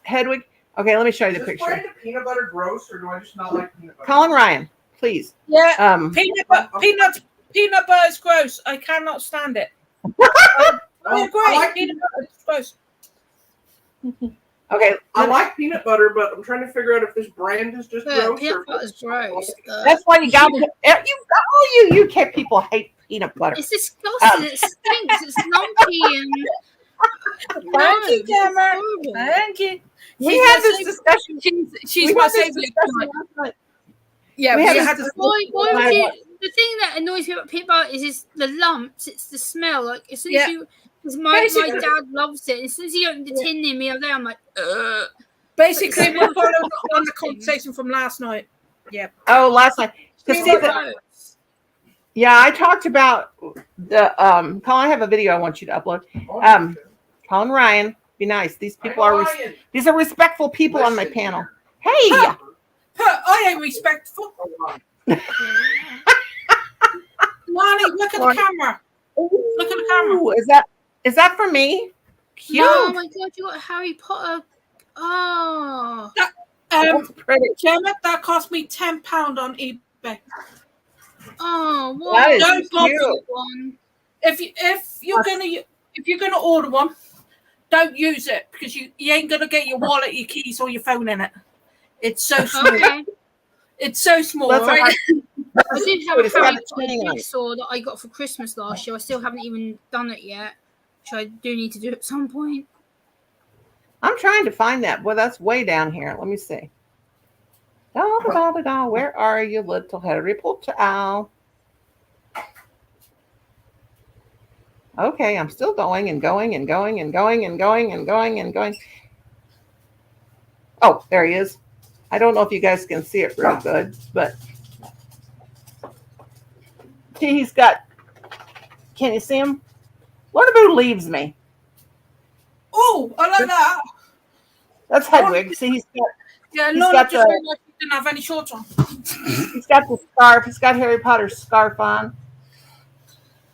Hedwig. Okay, let me show you the picture. Is peanut butter gross, or do I just not like peanut butter? Colin Ryan, please. Yeah. Peanut butter is gross. I cannot stand it. I agree. Peanut butter is gross. Okay, I like peanut butter, but I'm trying to figure out if this brand is just gross. Peanut butter is gross. That's why you got you UK people hate peanut butter. It's disgusting. It stinks. It's lumpy and. Thank you, Gemma. Thank you. We had this discussion. She's my favorite. Yeah, we had this. The thing that annoys me about peanut butter is the lumps. It's the smell. Like as soon as you Because my dad loves it. As soon as he opened the tin near me over there, I'm like, ugh. Basically, we're following on the conversation from last night. Yeah. Oh, last night. Yeah, I talked about the Colin, I have a video I want you to upload. Colin Ryan, be nice. These people are these are respectful people on my panel. Hey, I ain't respectful. Lonnie, look at the camera. Look at the camera. Is that for me? Cute. Oh my god, you got Harry Potter. Oh. That's pretty. Gemma, that cost me £10 on eBay. Oh, what? Don't bother one. If you're gonna order one, don't use it because you ain't gonna get your wallet, your keys, or your phone in it. It's so small. Okay. It's so small. Right? I did have a Harry Potter jigsaw that I got for Christmas last year. I still haven't even done it yet, which I do need to do at some point. I'm trying to find that. Well, that's way down here. Let me see. Where are you, little Harry Potter? Okay, I'm still going and going and going and going and going and going and going. Oh, there he is. I don't know if you guys can see it real good, but see, he's got. Can you see him? What about leaves me? Oh, I like that. That's Hedwig. See, he's got. Yeah, Lola just looked like he didn't have any shorts on. He's got the scarf. He's got Harry Potter's scarf on.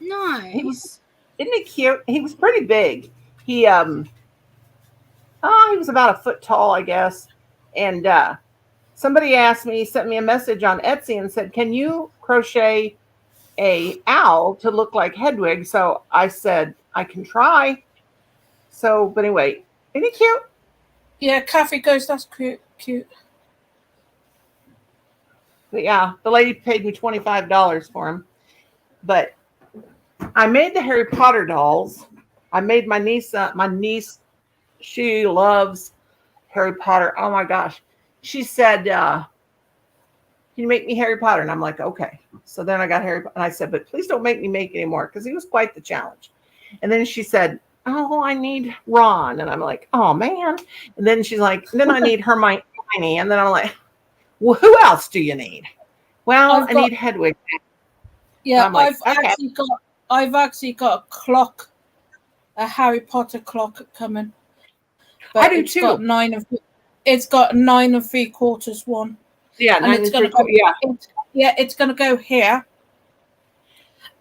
Nice. Isn't he cute? He was pretty big. He was about a foot tall, I guess. And somebody sent me a message on Etsy and said, "Can you crochet a owl to look like Hedwig?" So I said, "I can try." So, but anyway, isn't he cute? Yeah, Kathy goes, "That's cute." But yeah, the lady paid me $25 for him. But I made the Harry Potter dolls. I made my niece, she loves Harry Potter. Oh my gosh. She said, "Can you make me Harry Potter?" And I'm like, okay. So then I got Harry Potter. And I said, "But please don't make me make anymore," because he was quite the challenge. And then she said, "Oh, I need Ron." And I'm like, "Oh man." And then she's like, "Then I need Hermione." And then I'm like, "Well, who else do you need?" "Well, I need Hedwig." Yeah, so like, I've actually got a clock, a Harry Potter clock coming. But I do too. It's got 9 3/4 one. Yeah, and it's gonna go. Yeah, it's gonna go here.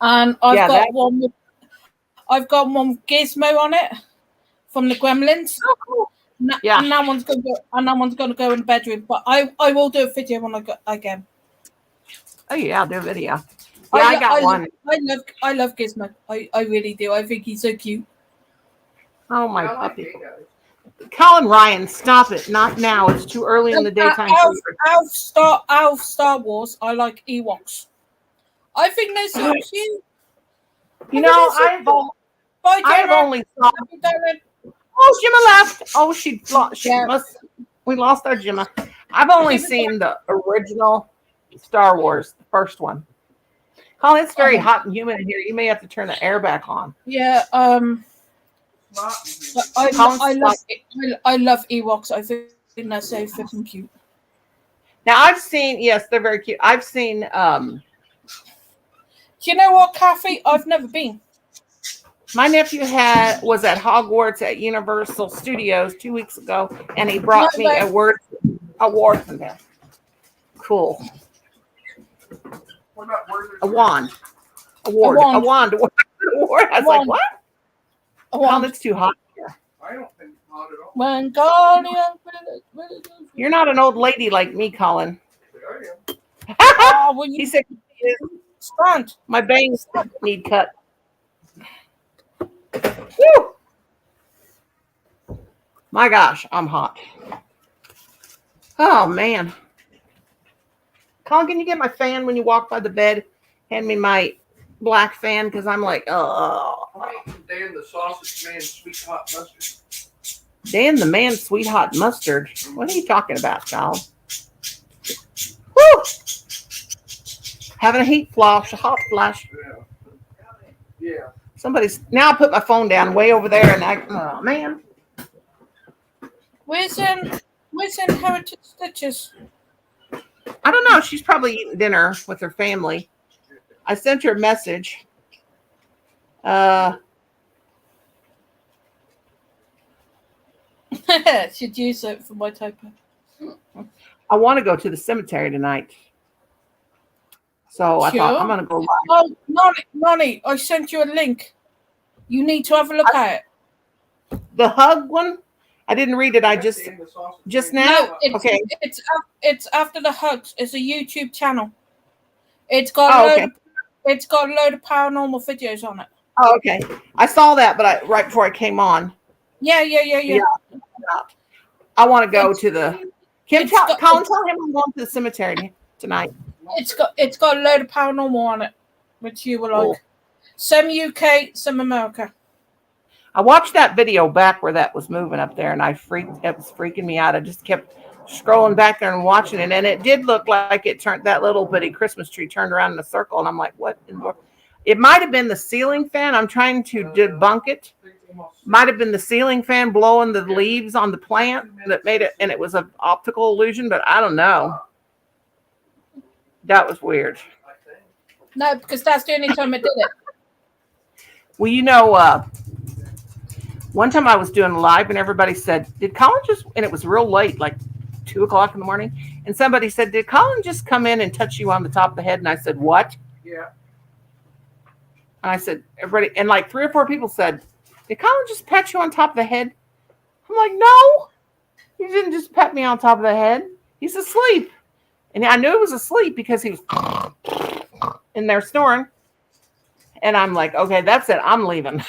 And I've got one with Gizmo on it from the Gremlins. Oh, cool. And that one's gonna go in the bedroom. But I will do a video when I go again. Oh yeah, I'll do a video. Yeah, I got one. I love Gizmo. I really do. I think he's so cute. Oh my puppy. Colin Ryan, stop it. Not now. It's too early in the daytime. Out of Star Wars, I like Ewoks. I think they're so cute. You know, I've only saw. Oh, Gemma left. Oh, we lost our Gemma. I've only seen the original Star Wars, the first one. Colin, it's very hot and humid in here. You may have to turn the air back on. Yeah. I love Ewoks. I think they're so freaking cute. Now I've seen. Yes, they're very cute. I've seen. Do you know what, Kathy? I've never been. My nephew was at Hogwarts at Universal Studios 2 weeks ago, and he brought me a award from there. Cool. A wand. Award. A wand. Award. I was like, what? Oh, it's too hot here. I don't think it's hot at all. You're not an old lady like me, Colin. He said, my bangs need cut. Woo! My gosh, I'm hot. Oh, man. Colin, can you get my fan when you walk by the bed? Hand me my black fan because I'm like, oh. Dan the sausage man, sweet hot mustard. Dan the man, sweet hot mustard. What are you talking about, Colin? Woo! Having a heat flash, a hot flash. Yeah. Somebody's now. I put my phone down way over there, and oh man. Where's Inherited Stitches? I don't know. She's probably eating dinner with her family. I sent her a message. Should use it for my typo. I want to go to the cemetery tonight. So I thought I'm going to go live. Oh, Nonny, I sent you a link. You need to have a look at it. The hug one? I didn't read it. I just now? No, okay. It's after the hugs. It's a YouTube channel. It's got it's got a load of paranormal videos on it. Oh, okay. I saw that, but right before I came on. Yeah. I want to go to the. Colin, tell him I'm going to the cemetery tonight. It's got a load of paranormal on it, which you will like. Some UK, some America. I watched that video back where that was moving up there, and it was freaking me out. I just kept scrolling back there and watching it, and it did look like it turned, that little bitty Christmas tree turned around in a circle, and I'm like, what in the world? It might have been the ceiling fan. I'm trying to debunk it. Might have been the ceiling fan blowing the leaves on the plant that made it, and it was an optical illusion, but I don't know. That was weird. No, because that's the only time I did it. Well, you know, one time I was doing live and everybody said, did Colin just, and it was real late, like 2 o'clock in the morning. And somebody said, did Colin just come in and touch you on the top of the head? And I said, what? Yeah. And I said, everybody, and like 3 or 4 people said, did Colin just pat you on top of the head? I'm like, no, he didn't just pat me on top of the head. He's asleep. And I knew he was asleep because he was in there snoring. And I'm like, okay, that's it. I'm leaving.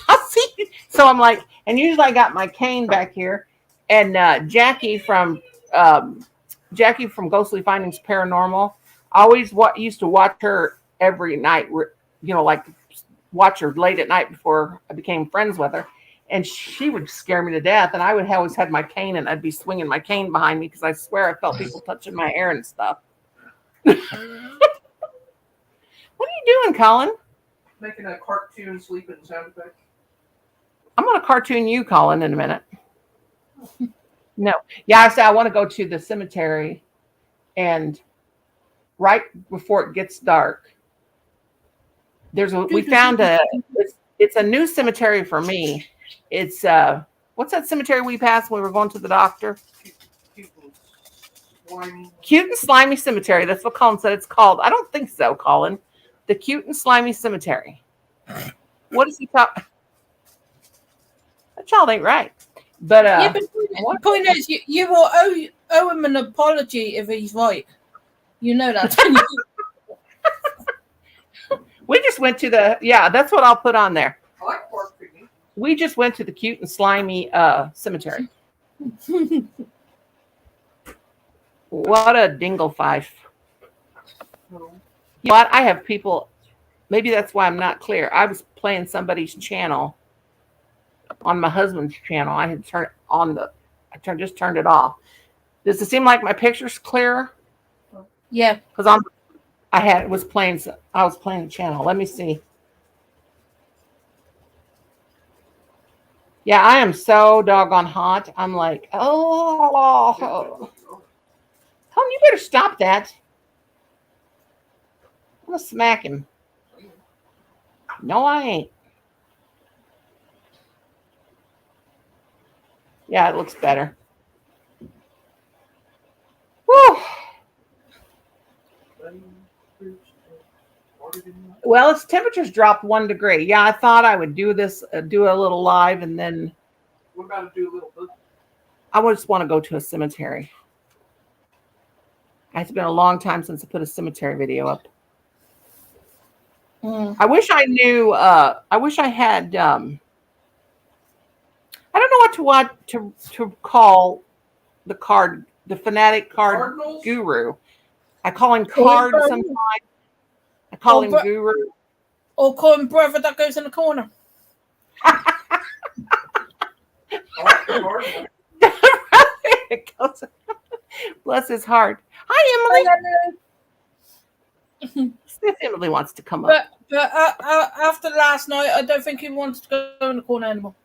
I'll see you. So I'm like, and usually I got my cane back here. And Jackie from Ghostly Findings Paranormal, I always used to watch her every night, you know, like watch her late at night before I became friends with her. And she would scare me to death. And I would always had my cane, and I'd be swinging my cane behind me because I swear I felt people touching my hair and stuff. What are you doing, Colin? Making a cartoon sleeping sound effect. I'm going to cartoon you, Colin, in a minute. No. Yeah, I said I want to go to the cemetery, and right before it gets dark, we found it's a new cemetery for me. It's what's that cemetery we passed when we were going to the doctor? Cute and Slimy Cemetery. That's what Colin said it's called. I don't think so, Colin. The Cute and Slimy Cemetery. What is he talking? That child ain't right. But yeah, but the point is, you will owe him an apology if he's right. You know that. We just went to that's what I'll put on there. I like pork picking. We just went to the Cute and Slimy cemetery. What a dingle fife. You know what? I have people, maybe that's why I'm not clear. I was playing somebody's channel on my husband's channel. I had turned on just turned it off. Does it seem like my picture's clearer? Yeah. Because I was playing the channel. Let me see. Yeah, I am so doggone hot. I'm like, oh. Colin, you better stop that. I'm going to smack him. No, I ain't. Yeah, it looks better. Whew. Well, its temperature's dropped 1 degree. Yeah, I thought I would do this, do a little live, and then. What about do a little book? I just want to go to a cemetery. It's been a long time since I put a cemetery video up. I wish I knew. I wish I had. I don't know what to call the fanatic card Cardinals? guru. I call him card sometimes. I call him guru. Or call him brother that goes in the corner. Bless his heart. Hi, Emily. If Emily wants to come up. But after last night, I don't think he wants to go in the corner anymore.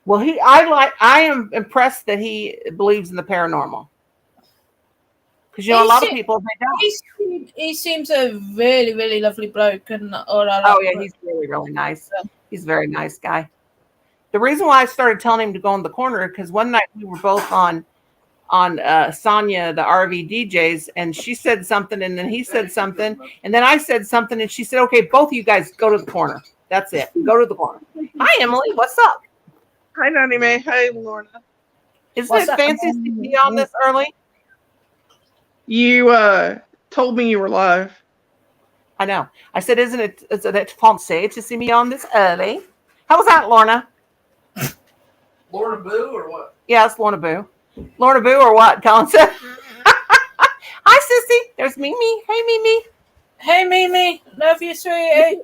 Well, I am impressed that he believes in the paranormal. Because a lot of people they don't. He seems a really, really lovely bloke, and all that. Oh yeah, he's really, really nice. He's a very nice guy. The reason why I started telling him to go in the corner because one night we were both on Sonia, the RV DJs, and she said something, and then he said something, and then I said something, and she said, "Okay, both of you guys go to the corner. That's it. Go to the corner." Hi, Emily. What's up? Hi, Nanny Mae. Hi, Lorna. Isn't it fancy to be on this early? You told me you were live. I know. I said, isn't it fancy to see me on this early? How was that, Lorna? Lorna Boo or what? Yes, Lorna Boo. Lorna Boo or what, Colin said? Hi, Sissy. There's Mimi. Hey, Mimi. Hey, Mimi. Love you, sweetie.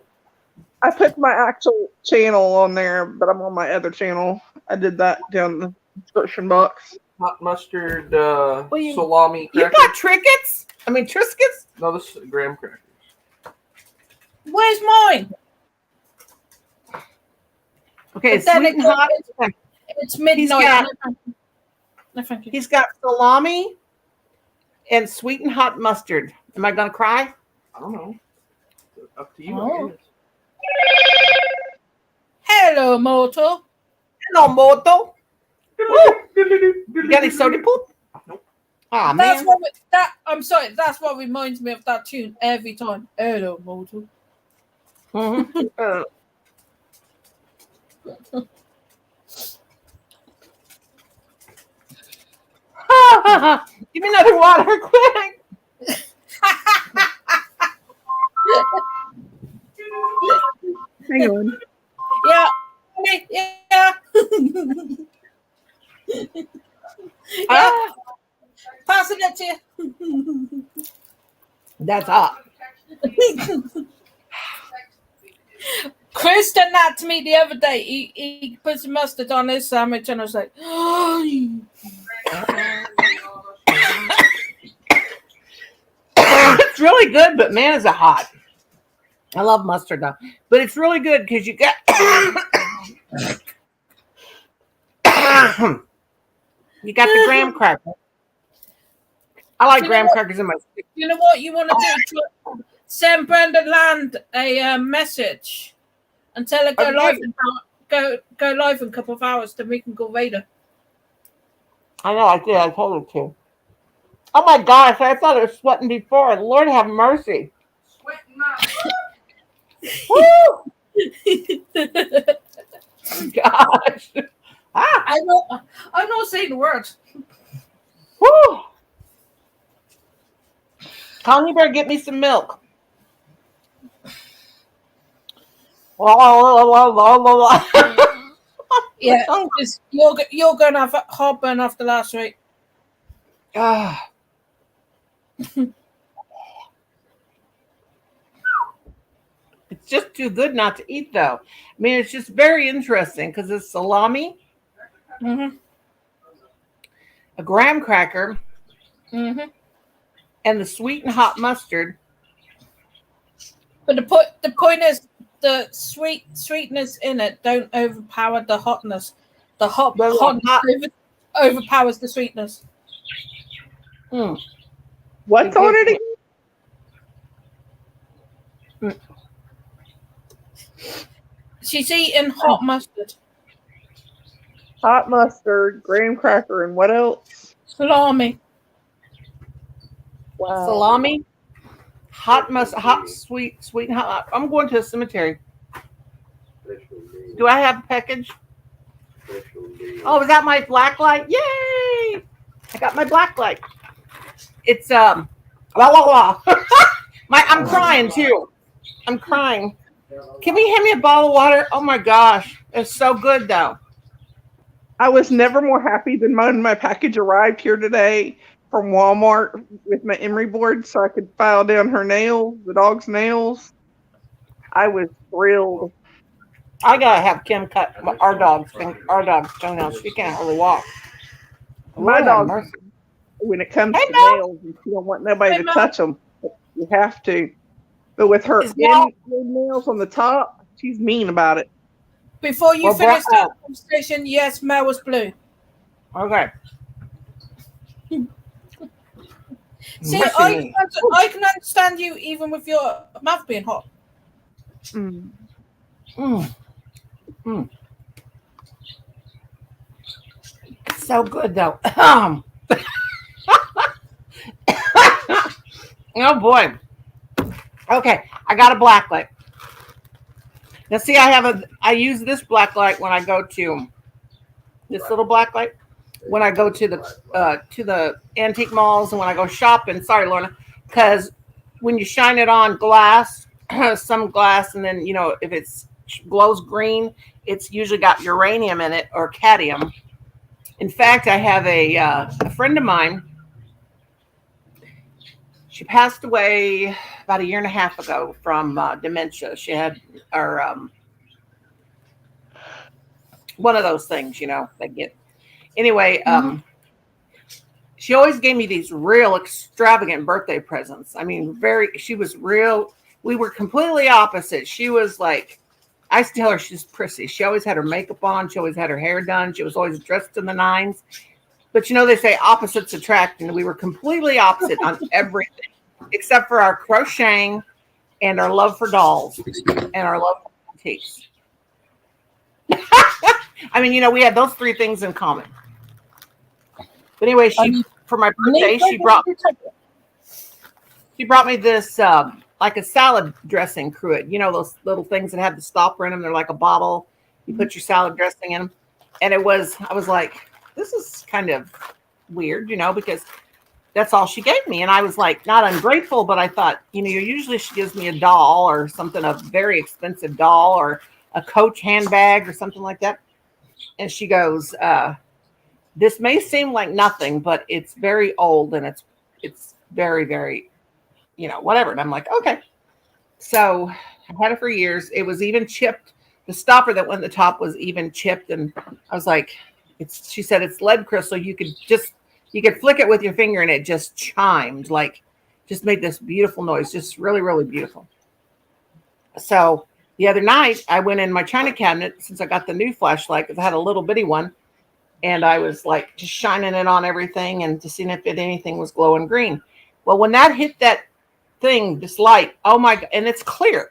I put my actual channel on there, but I'm on my other channel. I did that down in the description box. Hot mustard, salami. You got Triscuits? I mean, Triscuits? No, this is graham crackers. Where's mine? Okay, it's sweet and hot. It's midnight. No, thank you. He's got salami and sweet and hot mustard. Am I going to cry? I don't know. It's up to you. Oh. Hello, Mortal. Hello, Mortal. You got any soda pop? Nope. Ah, man. I'm sorry. That's what reminds me of that tune every time. Hello, Mortal. Mm-hmm. Give me another water, quick. Hang on. Yeah. Yeah. Passing it to you. That's hot. Chris done that to me the other day. He put some mustard on his sandwich, and I was like, oh. It's really good, but man, is it hot. I love mustard though, but it's really good because you got you got the graham cracker. I like graham crackers in my stick. You know what you want to do? Send Brenda Land a message and tell her go live in a couple of hours, then we can go raid her. I know, I did. I told her to. Oh my gosh, I thought it was sweating before. Lord have mercy. Sweating my Woo! Gosh. I'm not saying the word. Woo! Colin, you better get me some milk. Yeah, you're gonna have heartburn after last week. It's just too good not to eat, though. I mean, it's just very interesting because it's salami, a graham cracker, and the sweet and hot mustard. But the point is, the sweetness in it don't overpower the hotness. The hotness overpowers the sweetness. What's on it again? She's eating hot mustard. Hot mustard, graham cracker, and what else? Salami. Wow. Salami, hot sweet and hot. I'm going to a cemetery. Do I have a package? Oh, is that my black light? Yay! I got my black light. It's I'm crying too. I'm crying. Can you hand me a bottle of water? Oh my gosh, it's so good though. I was never more happy than when my package arrived here today from Walmart with my emery board so I could file down her nails, the dog's nails. I was thrilled. I gotta have Kim cut our dog's toenails. She can't hardly walk. My dog, when it comes to nails, you don't want nobody to touch them. You have to. But with her Is Mel- nails on the top, she's mean about it. Before you finish that conversation, yes, Mel was blue. Okay. See, I can understand you even with your mouth being hot. Mm. Mm. Mm. So good though. Oh boy. Okay, I got a black light. Now see, I use this black light when I go to this little black light when I go to the antique malls and when I go shopping. Sorry, Lorna, because when you shine it on glass, some glass, and then if it's glows green, it's usually got uranium in it or cadmium. In fact, I have a friend of mine. She passed away about a year and a half ago from dementia. She had one of those things, they get. Anyway, she always gave me these real extravagant birthday presents. I mean, she was real. We were completely opposite. She was like, I used to tell her she's prissy. She always had her makeup on. She always had her hair done. She was always dressed in the nines. But they say opposites attract, and we were completely opposite on everything, except for our crocheting and our love for dolls and our love for antiques. I mean, we had those three things in common. But anyway, for my birthday, she brought me this like a salad dressing cruet. Those little things that have the stopper in them. They're like a bottle. You put your salad dressing in them. And I was like, this is kind of weird, because that's all she gave me. And I was like, not ungrateful, but I thought, usually she gives me a doll or something, a very expensive doll or a Coach handbag or something like that. And she goes, this may seem like nothing, but it's very old and it's very, very, whatever. And I'm like, okay. So I had it for years. It was even chipped. The stopper that went on the top was even chipped. And I was like, she said it's lead crystal. You could flick it with your finger and it just chimed, just made this beautiful noise. Just really, really beautiful. So the other night I went in my china cabinet since I got the new flashlight because I had a little bitty one. And I was like just shining it on everything and just seeing if anything was glowing green. Well, when that hit that thing, this light, oh my God, and it's clear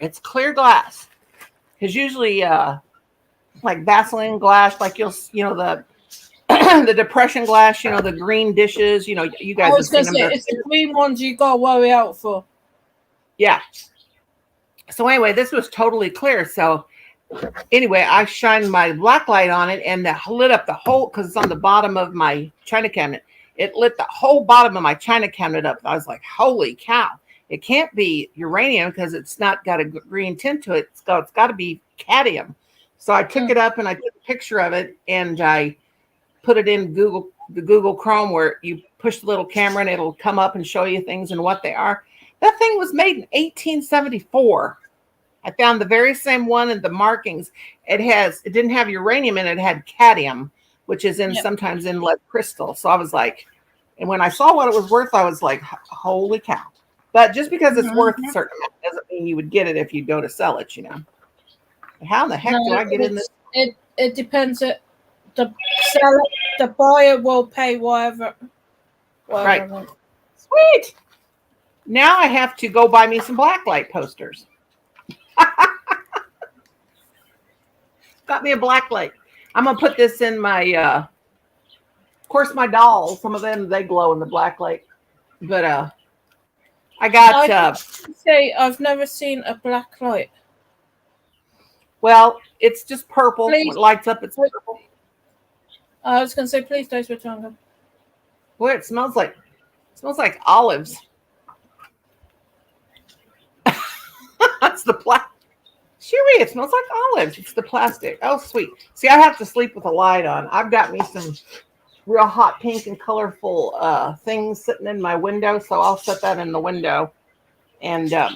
glass. Because usually like Vaseline glass, like the the depression glass, the green dishes, you guys I was have going to seen them. say, it's the green ones you got to worry out for. Yeah. So anyway, this was totally clear. So anyway, I shined my black light on it and that lit up the whole, because it's on the bottom of my china cabinet. It lit the whole bottom of my china cabinet up. I was like, holy cow. It can't be uranium because it's not got a green tint to it. It's got to be cadmium. So I took it up and I took a picture of it and I put it in the Google Chrome where you push the little camera and it'll come up and show you things and what they are. That thing was made in 1874. I found the very same one and the markings. It didn't have uranium in it. It had cadmium, which is sometimes in lead crystal. So I was like, and when I saw what it was worth, I was like, holy cow. But just because it's worth a certain amount doesn't mean you would get it if you go to sell it, How in the heck do I get in this? It depends. The seller, the buyer will pay whatever. Right. Sweet. Now I have to go buy me some blacklight posters. Got me a blacklight. I'm gonna put this in my. Of course, my dolls. Some of them they glow in the blacklight, but I got. I've never seen a black light. Well, it's just purple. When it lights up, it's purple. I was gonna say, please don't switch on. Boy, it smells like olives. That's the black. Chewy, it smells like olives. It's the plastic. Oh, sweet. See, I have to sleep with a light on. I've got me some real hot pink and colorful things sitting in my window, so I'll set that in the window. And yeah,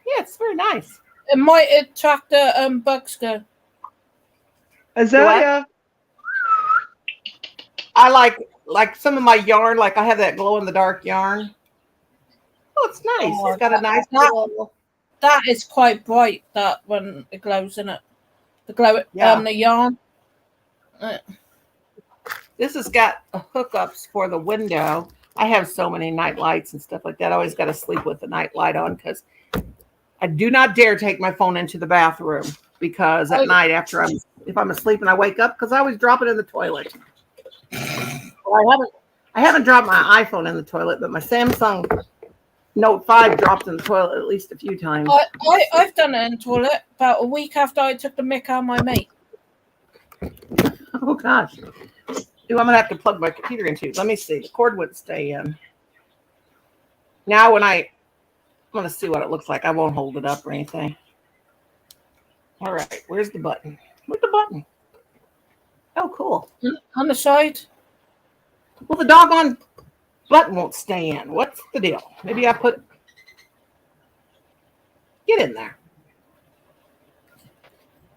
it's very nice. It might attract the bugs. Go. Azalea. I like some of my yarn. Like I have that glow in the dark yarn. Oh, it's nice. It's got a nice little. that is quite bright. That when it glows in it, the glow, Yeah. the yarn. This has got hookups for the window. I have so many night lights and stuff like that. I always got to sleep with the night light on because I do not dare take my phone into the bathroom because at night if I'm asleep and I wake up, because I always drop it in the toilet. Well, I haven't dropped my iPhone in the toilet, but my Samsung Note 5 dropped in the toilet at least a few times. I've done it in the toilet about a week after I took the mick out of my mate. Oh gosh. I'm gonna have to plug my computer into. Let me see. The cord wouldn't stay in. Now when I'm gonna see what it looks like. I won't hold it up or anything. All right, where's the button? Where's the button? Oh, cool. On the side. Well, the doggone button won't stay in. What's the deal? Maybe I put. Get in there.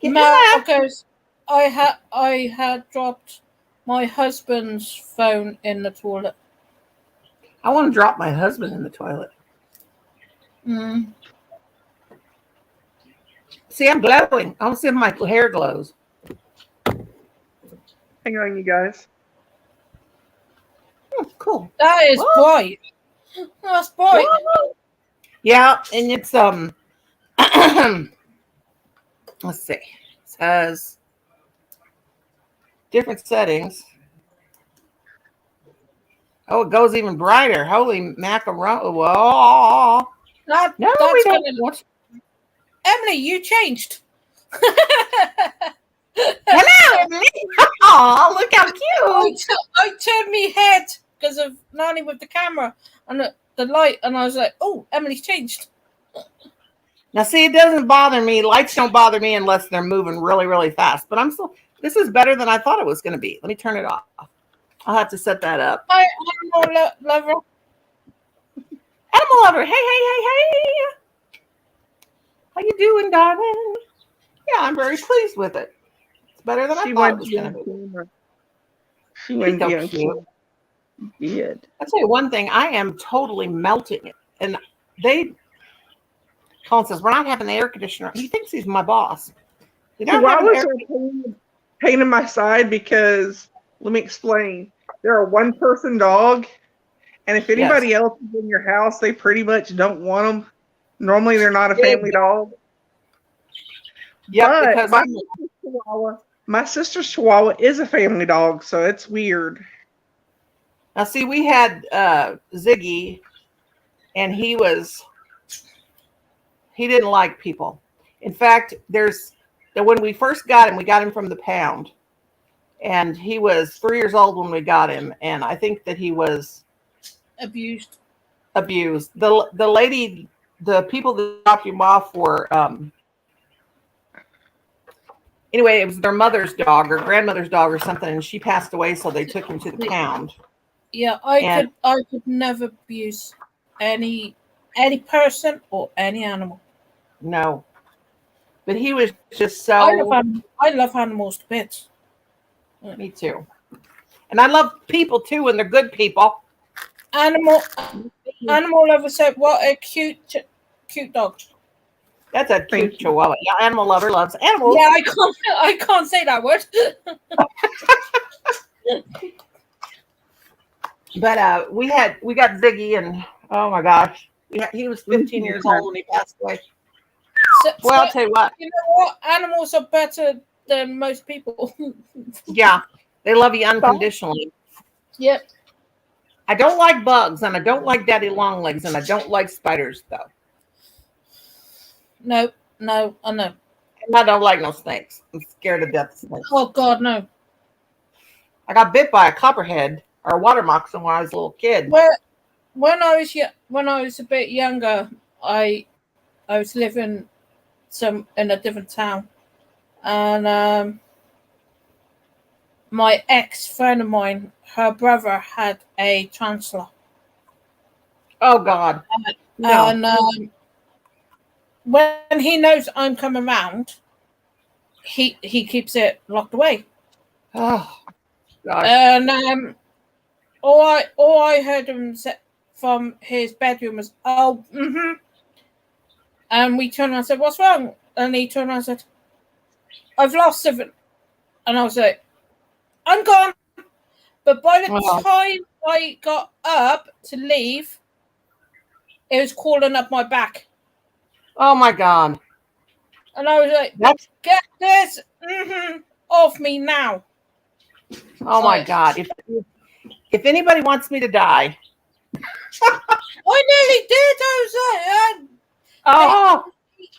Get in there. Because I had dropped my husband's phone in the toilet. I want to drop my husband in the toilet. See, I'm glowing. I want to see if my hair glows. Hang on, you guys. Oh, cool. That is bright. That's bright. Whoa. Yeah, and it's let's see. It says different settings. Oh, it goes even brighter. Holy macaroni. Whoa. No, we don't. Emily, you changed. Hello, Emily. Oh, look how cute. I turned my head because of Nani with the camera and the light, and I was like, oh, Emily's changed. Now, see, it doesn't bother me. Lights don't bother me unless they're moving really, really fast. But this is better than I thought it was going to be. Let me turn it off. I'll have to set that up. Hi, animal lover. Animal lover. Hey. How you doing, darling? Yeah, I'm very pleased with it. It's better than I thought it was going to be. She went so cute. Good. I'll tell you one thing. I am totally melting it. And Colin says, we're not having the air conditioner. He thinks he's my boss. So why was there pain in my side? Because, let me explain. They're a one-person dog. And if anybody else is in your house, they pretty much don't want them. Normally, they're not a family dog. Yeah, because my sister's Chihuahua is a family dog, so it's weird. Now, see, we had Ziggy, and he didn't like people. In fact, when we first got him, we got him from the pound, and he was 3 years old when we got him, and I think that he was abused. The lady, the people that dropped him off were anyway, it was their mother's dog or grandmother's dog or something, and she passed away, so they took him to the pound. Yeah, I could never abuse any person or any animal. No, but he was just so. I love animals to bits. Me too, and I love people too, and they're good people. Animal lover said, "What a cute dog." That's a cute Chihuahua. Yeah, animal lover loves animals. Yeah, I can't say that word. But we got Ziggy, and oh my gosh, he was 15 years old when he passed away. Well, I'll tell you what. You know what? Animals are better than most people. Yeah, they love you unconditionally. Yep. I don't like bugs, and I don't like daddy long legs, and I don't like spiders, though. No, I know. And I don't like no snakes. I'm scared to death of snakes. Oh, God, no. I got bit by a copperhead or a water moccasin when I was a little kid. When I was a bit younger, I was living in a different town, and my ex-friend of mine, her brother had a tarantula. Oh God! No. And when he knows I'm coming round, he keeps it locked away. Oh gosh! And all I heard him say from his bedroom was, "Oh, And we turned around and said, "What's wrong?" And he turned around and said, "I've lost 7." And I was like, "I'm gone." But by the time I got up to leave, it was crawling up my back. Oh my God. And I was like, "Get this off me now." Oh my God. If anybody wants me to die. I nearly did. I was like,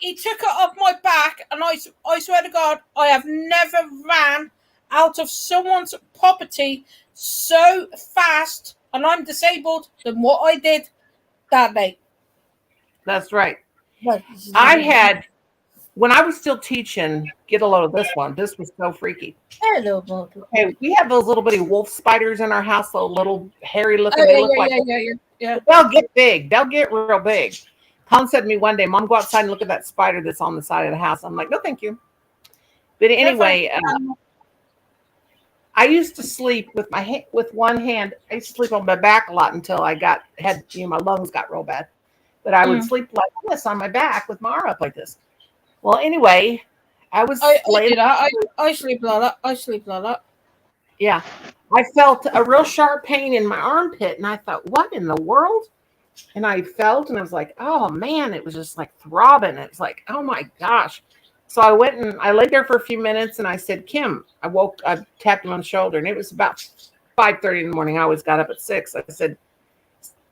he took it off my back, and I swear to God, I have never ran out of someone's property so fast, and I'm disabled, than what I did that day. That's right. I had, when I was still teaching, get a load of this one. This was so freaky. Hello, okay, we have those little bitty wolf spiders in our house, those little hairy looking. Yeah. They'll get big. They'll get real big. Colin said to me one day, "Mom, go outside and look at that spider that's on the side of the house." I'm like, "No, thank you." But anyway, I used to sleep with with one hand. I used to sleep on my back a lot until I my lungs got real bad. But I would sleep like this on my back with my arm up like this. Well, anyway, I sleep like that. I sleep like that. Yeah. I felt a real sharp pain in my armpit, and I thought, "What in the world?" And I felt, and I was like, "Oh man," it was just like throbbing. It's like, "Oh my gosh." So I went and I laid there for a few minutes, and I said, "Kim," I tapped him on the shoulder, and it was about 5:30 in the morning. I always got up at 6. I said,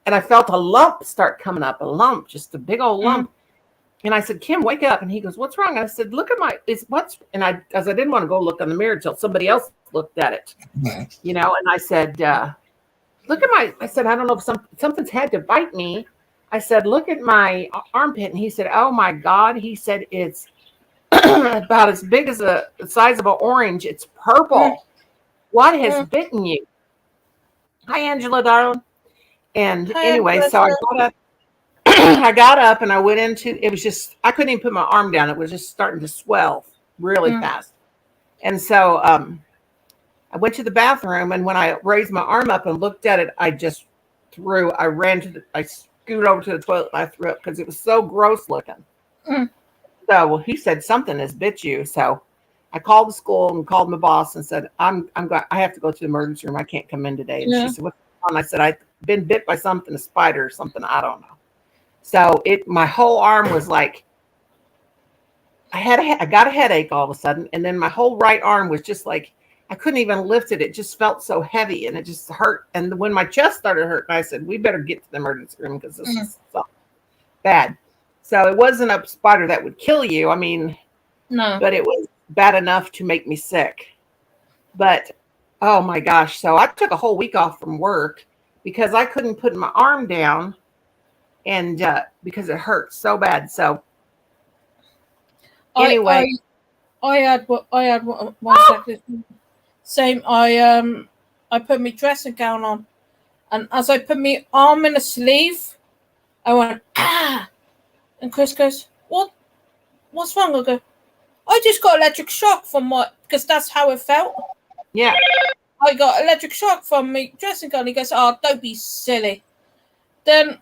and I felt a lump start coming up, just a big old lump. And I said, "Kim, wake up." And he goes, "What's wrong?" And I said, "Look at as I didn't want to go look in the mirror until somebody else looked at it, and I said, "Look at I said, "I don't know if something's had to bite me." I said, "Look at my armpit." And he said, "Oh my God." He said, "It's about as big as the size of an orange. It's purple. What has bitten you?" Hi, Angela, darling. And anyway, so I got up. I got up and I went it was just, I couldn't even put my arm down. It was just starting to swell really fast. And so I went to the bathroom, and when I raised my arm up and looked at it, I scooted over to the toilet and I threw up because it was so gross looking. So he said, "Something has bit you." So I called the school and called my boss and said, I have to go to the emergency room. I can't come in today. And she said, "What's going on?" I said, "I've been bit by something, a spider or something. I don't know." So my whole arm was like, I got a headache all of a sudden. And then my whole right arm was just like, I couldn't even lift it. It just felt so heavy and it just hurt. And when my chest started hurting, I said, "We better get to the emergency room because this is so bad." So it wasn't a spider that would kill you. I mean, no, but it was bad enough to make me sick. But oh my gosh. So I took a whole week off from work because I couldn't put my arm down, and because it hurt so bad. So anyway, I had one same. I put my dressing gown on, and as I put my arm in a sleeve, I went, "Ah!" And Chris goes, What's wrong?" I go, "I just got electric shock from because that's how it felt." Yeah. "I got electric shock from my dressing gown." He goes, "Oh, don't be silly." Then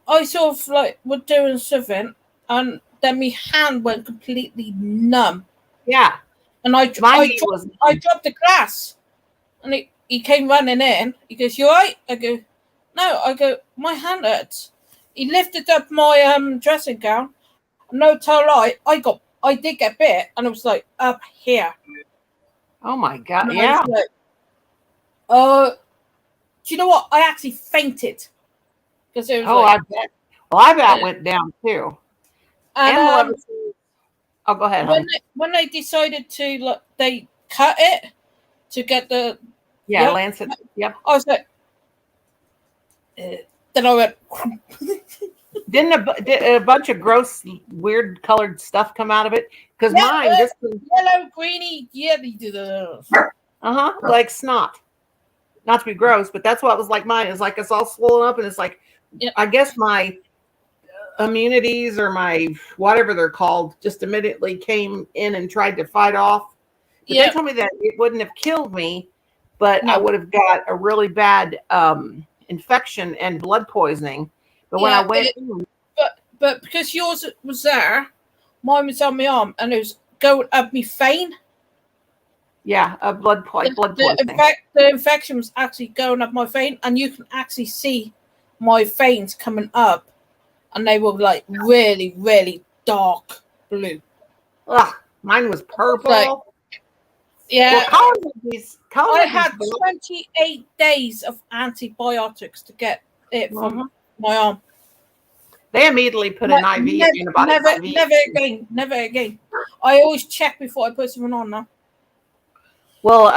I sort of like was doing something, and then my hand went completely numb. Yeah. And I dropped the glass, and he came running in. He goes, "You all right?" I go, "No." I go, "My hand hurts." He lifted up my dressing gown. No tell lie, I did get bit, and it was like up here. Oh my God! And yeah. Like, do you know what? I actually fainted because it was. I bet. Well, I bet went down too. And go ahead. When they decided to they cut it to get the lancet. Yep. I was like, then I went. Didn't a bunch of gross, weird colored stuff come out of it? Because mine just yellow, greeny, like snot. Not to be gross, but that's what it was like. Mine is like it's all swollen up, and it's like I guess my immunities or my whatever they're called just immediately came in and tried to fight off. But they told me that it wouldn't have killed me, but I would have got a really bad infection and blood poisoning. But when I went, but because yours was there, mine was on my arm, and it was going up me vein. Yeah, a blood poisoning. The infection was actually going up my vein, and you can actually see my veins coming up, and they were like really, really dark blue. Ugh, mine was purple. Like, yeah. Well, I had 28 days of antibiotics to get it from my arm. They immediately put an IV. Never again. I always check before I put something on now. Well,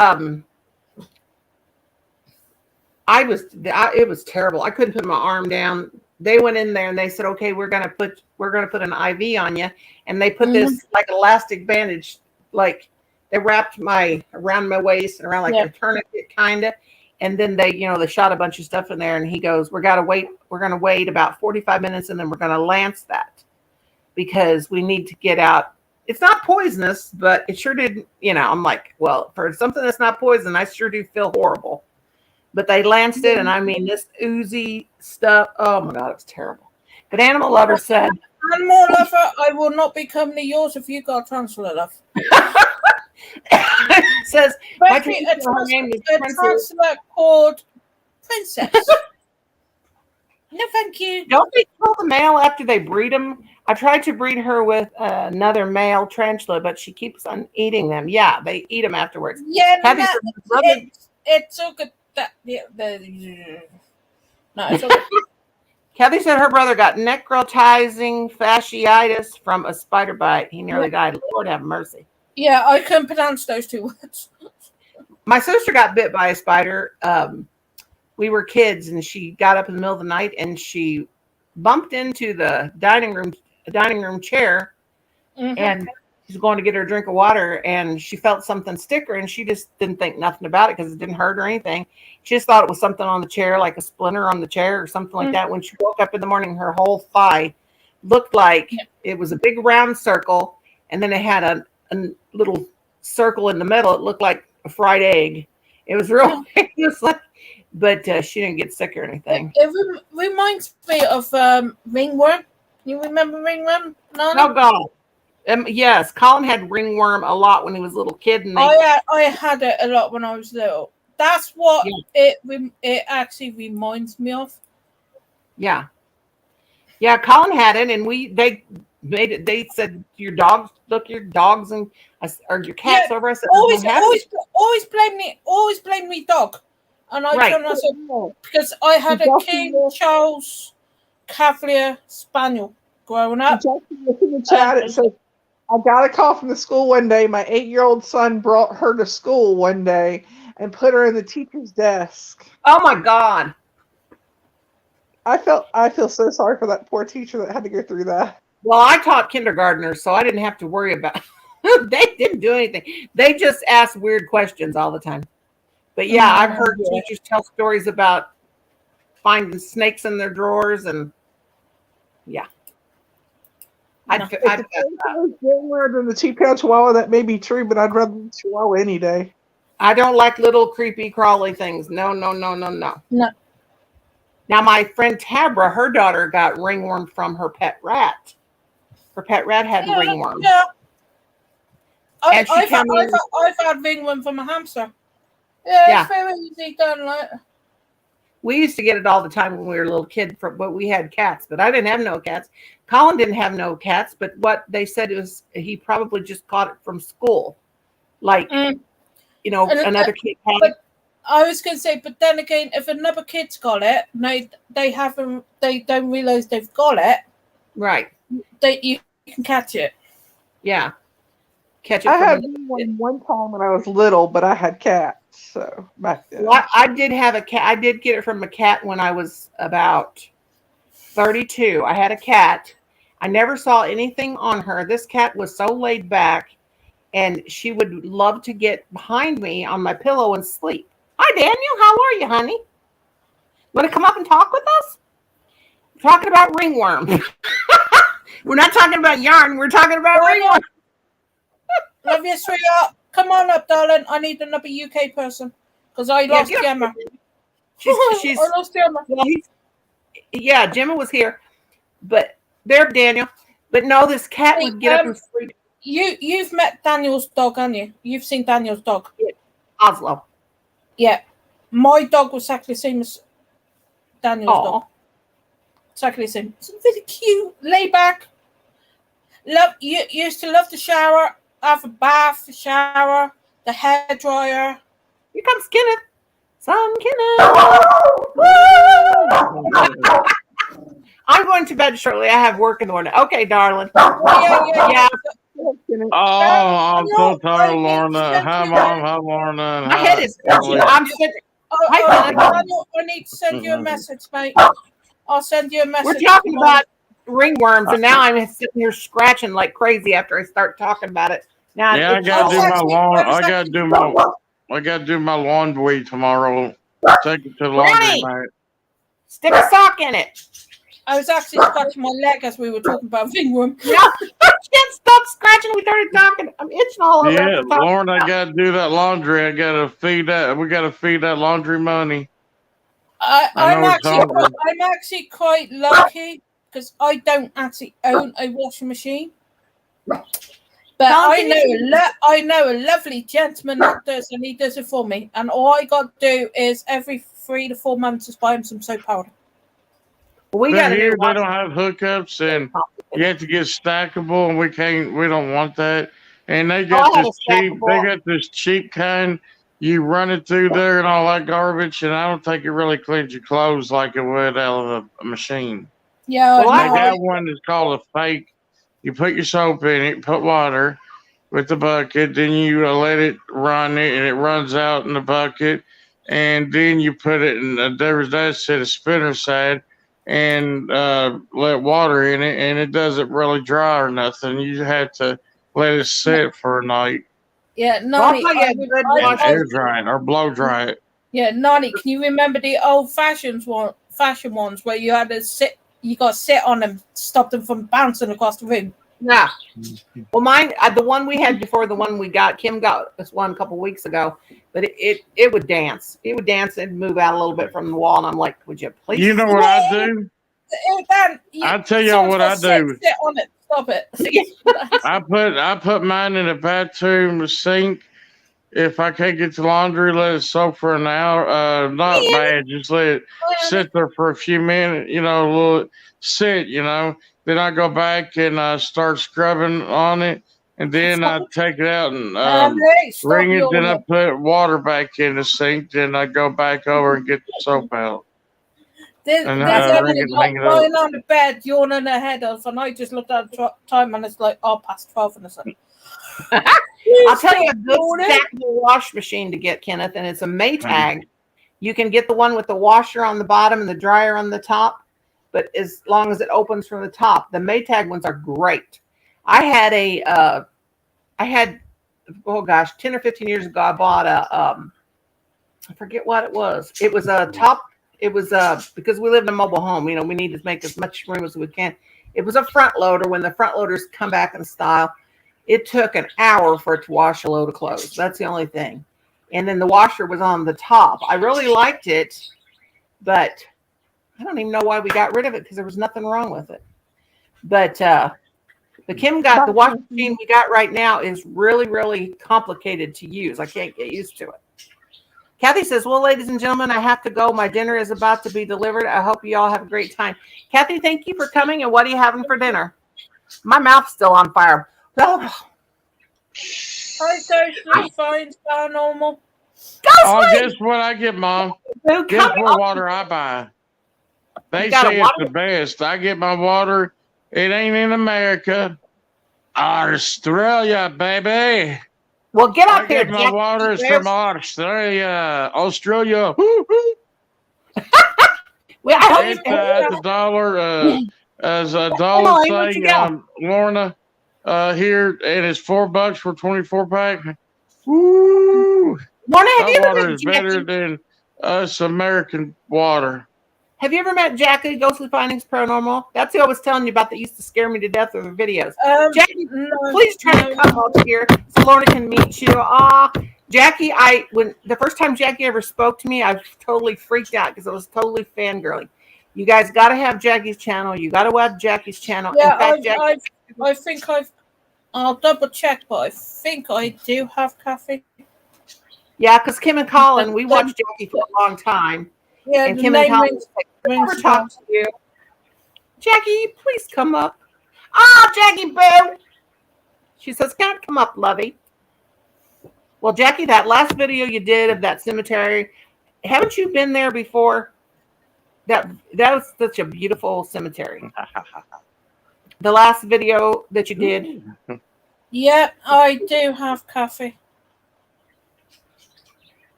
it was terrible. I couldn't put my arm down. They went in there and they said, "Okay, we're gonna put an IV on you," and they put this like elastic bandage, like they wrapped around my waist and around like a tourniquet kind of, and then they shot a bunch of stuff in there, and he goes, we're gonna wait about 45 minutes, and then we're gonna lance that because we need to get out. It's not poisonous, but it sure did. I'm like, well, for something that's not poison, I sure do feel horrible. But they lanced it, and I mean, this oozy stuff. Oh my God, it was terrible. But Animal Lover said, "Animal Lover, I will not be coming to yours if you got a transfer, love." Says my name is transfer called Princess. No, thank you. Don't they kill the male after they breed them? I tried to breed her with another male tarantula, but she keeps on eating them. Yeah, they eat them afterwards. Yeah, it's so good. Kathy said her brother got necrotizing fasciitis from a spider bite. He nearly died. Lord have mercy. Yeah, I couldn't pronounce those two words. My sister got bit by a spider. We were kids, and she got up in the middle of the night, and she bumped into the dining room chair, and she's going to get her a drink of water, and she felt something stick her, and she just didn't think nothing about it because it didn't hurt or anything. She just thought it was something on the chair, like a splinter on the chair or something like that. When she woke up in the morning, her whole thigh looked like it was a big round circle, and then it had a little circle in the middle. It looked like a fried egg. It was real. It was like, but she didn't get sick or anything. It reminds me of ringworm. You remember ringworm? No. Oh God. Yes, Colin had ringworm a lot when he was a little kid, and I had it a lot when I was little. That's what it actually reminds me of. Yeah. Colin had it, and they made it. They said your dogs and or your cats over. I said always blame me dog, and I told myself because I had a King Charles Cavalier Spaniel growing up. In the chat, it says, I got a call from the school one day. My 8-year-old son brought her to school one day and put her in the teacher's desk. Oh my God. I feel so sorry for that poor teacher that had to go through that. Well, I taught kindergartners, so I didn't have to worry about they didn't do anything. They just asked weird questions all the time. But yeah, I've heard teachers tell stories about finding snakes in their drawers, and I'd more than the 2-pound chihuahua. That may be true, but I'd rather the chihuahua any day. I don't like little creepy crawly things. No. Now my friend Tabra, her daughter got ringworm from her pet rat. Her pet rat had ringworm. Yeah. I've had ringworm from a hamster. Yeah, it's very easy done. Like. We used to get it all the time when we were a little kid, but we had cats. But I didn't have no cats. Colin didn't have no cats. But what they said was he probably just caught it from school, like another kid had it. I was going to say, but then again, if another kid's got it, they don't realize they've got it. Right. You can catch it. Yeah. Catch it. I had one time when I was little, but I had cats. So back then. Well, I did have a cat. I did get it from a cat when I was about 32. I had a cat. I never saw anything on her. This cat was so laid back, and she would love to get behind me on my pillow and sleep. Hi, Daniel. How are you, honey? Want to come up and talk with us? We're talking about ringworm. We're not talking about yarn. We're talking about ringworm. Love you, sweetheart. Come on up, darling. I need another UK person because I lost Gemma. I lost Gemma. Well, Gemma was here, but There, Daniel. But no, this cat would get up and sleep. You've met Daniel's dog, haven't you? You've seen Daniel's dog. Yeah. Oslo. Yeah. My dog was exactly the same as Daniel's dog. Exactly the same. It's really cute, lay back. You used to love the shower, have a bath, the shower, the hair dryer. Here comes Kenneth. Son Kenneth. I'm going to bed shortly. I have work in the morning. Okay, darling. Yeah. Oh, I'm so tired, Lorna. Hi, Mom. Hi, Lorna. My head is itchy. I'm sick. Daniel, I need to send you a message, mate. I'll send you a message. We're talking about ringworms, and now I'm sitting here scratching like crazy after I start talking about it. Now, yeah, I gotta do my lawn. I gotta do my laundry tomorrow. Take it to the laundry mat. Stick a sock in it. I was actually scratching my leg as we were talking about ringworm. Yeah, I can't stop scratching. We started talking. I'm itching all over. Yeah, Lauren, I gotta do that laundry. I gotta feed that. We gotta feed that laundry money. I'm actually quite lucky because I don't actually own a washing machine. But I know a lovely gentleman that does, and he does it for me. And all I got to do is every 3 to 4 months just buy him some soap powder. We got here. They don't have hookups, and you have to get stackable, and we don't want that. And they got this cheap kind. You run it through there and all that garbage, and I don't think it really cleans your clothes like it would out of a machine. Yeah, they got one that's called a fake. You put your soap in it, put water with the bucket, then you let it run it, and it runs out in the bucket, and then you put it in that set of spinner side and let water in it, and it doesn't really dry or nothing. You have to let it sit for a night. Yeah, Nani, air dry it or blow dry it. Yeah, Nani, can you remember the old fashion ones where you had to sit? You got to sit on them, stop them from bouncing across the room. Yeah. Well, mine, the one we had before the one we got, Kim got this one a couple weeks ago, but it would dance. It would dance and move out a little bit from the wall, and I'm like, would you please? You know what I do? I'll tell you what I do. Sit on it. Stop it. I put mine in a bathroom sink. If I can't get to laundry, let it soak for an hour. Not bad. Just let it sit there for a few minutes. You know, a little sit. You know. Then I go back and start scrubbing on it, and then I take it out and wring it. Then I put water back in the sink. Then I go back over and get the soap out. There's Emily lying on the bed, yawning her head off, and I just looked at the time, and it's like past 12, and it's like. I'll tell you a good stackable wash machine to get, Kenneth, and it's a Maytag. You can get the one with the washer on the bottom and the dryer on the top, but as long as it opens from the top, the Maytag ones are great. I had 10 or 15 years ago, I bought I forget what it was. It was because we live in a mobile home, you know, we need to make as much room as we can. It was a front loader. When the front loaders come back in style, it took an hour for it to wash a load of clothes. That's the only thing. And then the washer was on the top. I really liked it, but I don't even know why we got rid of it because there was nothing wrong with it. But the Kim got the washing machine we got right now is really, really complicated to use. I can't get used to it. Kathy says, well, ladies and gentlemen, I have to go. My dinner is about to be delivered. I hope you all have a great time. Kathy, thank you for coming. And what are you having for dinner? My mouth's still on fire. I don't find Paranormal. Guess what I get, Mom? Guess what water I buy? They say it's the best. I get my water. It ain't in America. Australia, baby. Well, get up here. My water is from Australia. Australia. Well, I hope it's a dollar. As a dollar thing, Lorna. Here, and it's $4 for 24 pack. Woo! Lorna, have you ever water is better than us American water. Have you ever met Jackie, Ghostly Findings Paranormal? That's who I was telling you about that used to scare me to death with her videos. Jackie, please try to come up here so Lorna can meet you. Jackie, when the first time Jackie ever spoke to me, I totally freaked out because I was totally fangirling. You guys got to have Jackie's channel. You got to watch Jackie's channel. Yeah, In fact, Jackie, I think I'll double check, but I think I do have Kathy. yeah, because Kim and Colin, we watched Jackie for a long time. Yeah, And the Kim and name Colin rings never talk to you. Jackie, please come up. Oh, Jackie Boo. She says, can't come up, lovey. Well, Jackie, that last video you did of that cemetery, haven't you been there before? That was such a beautiful cemetery. The last video that you did. Yeah, I do have Kathy.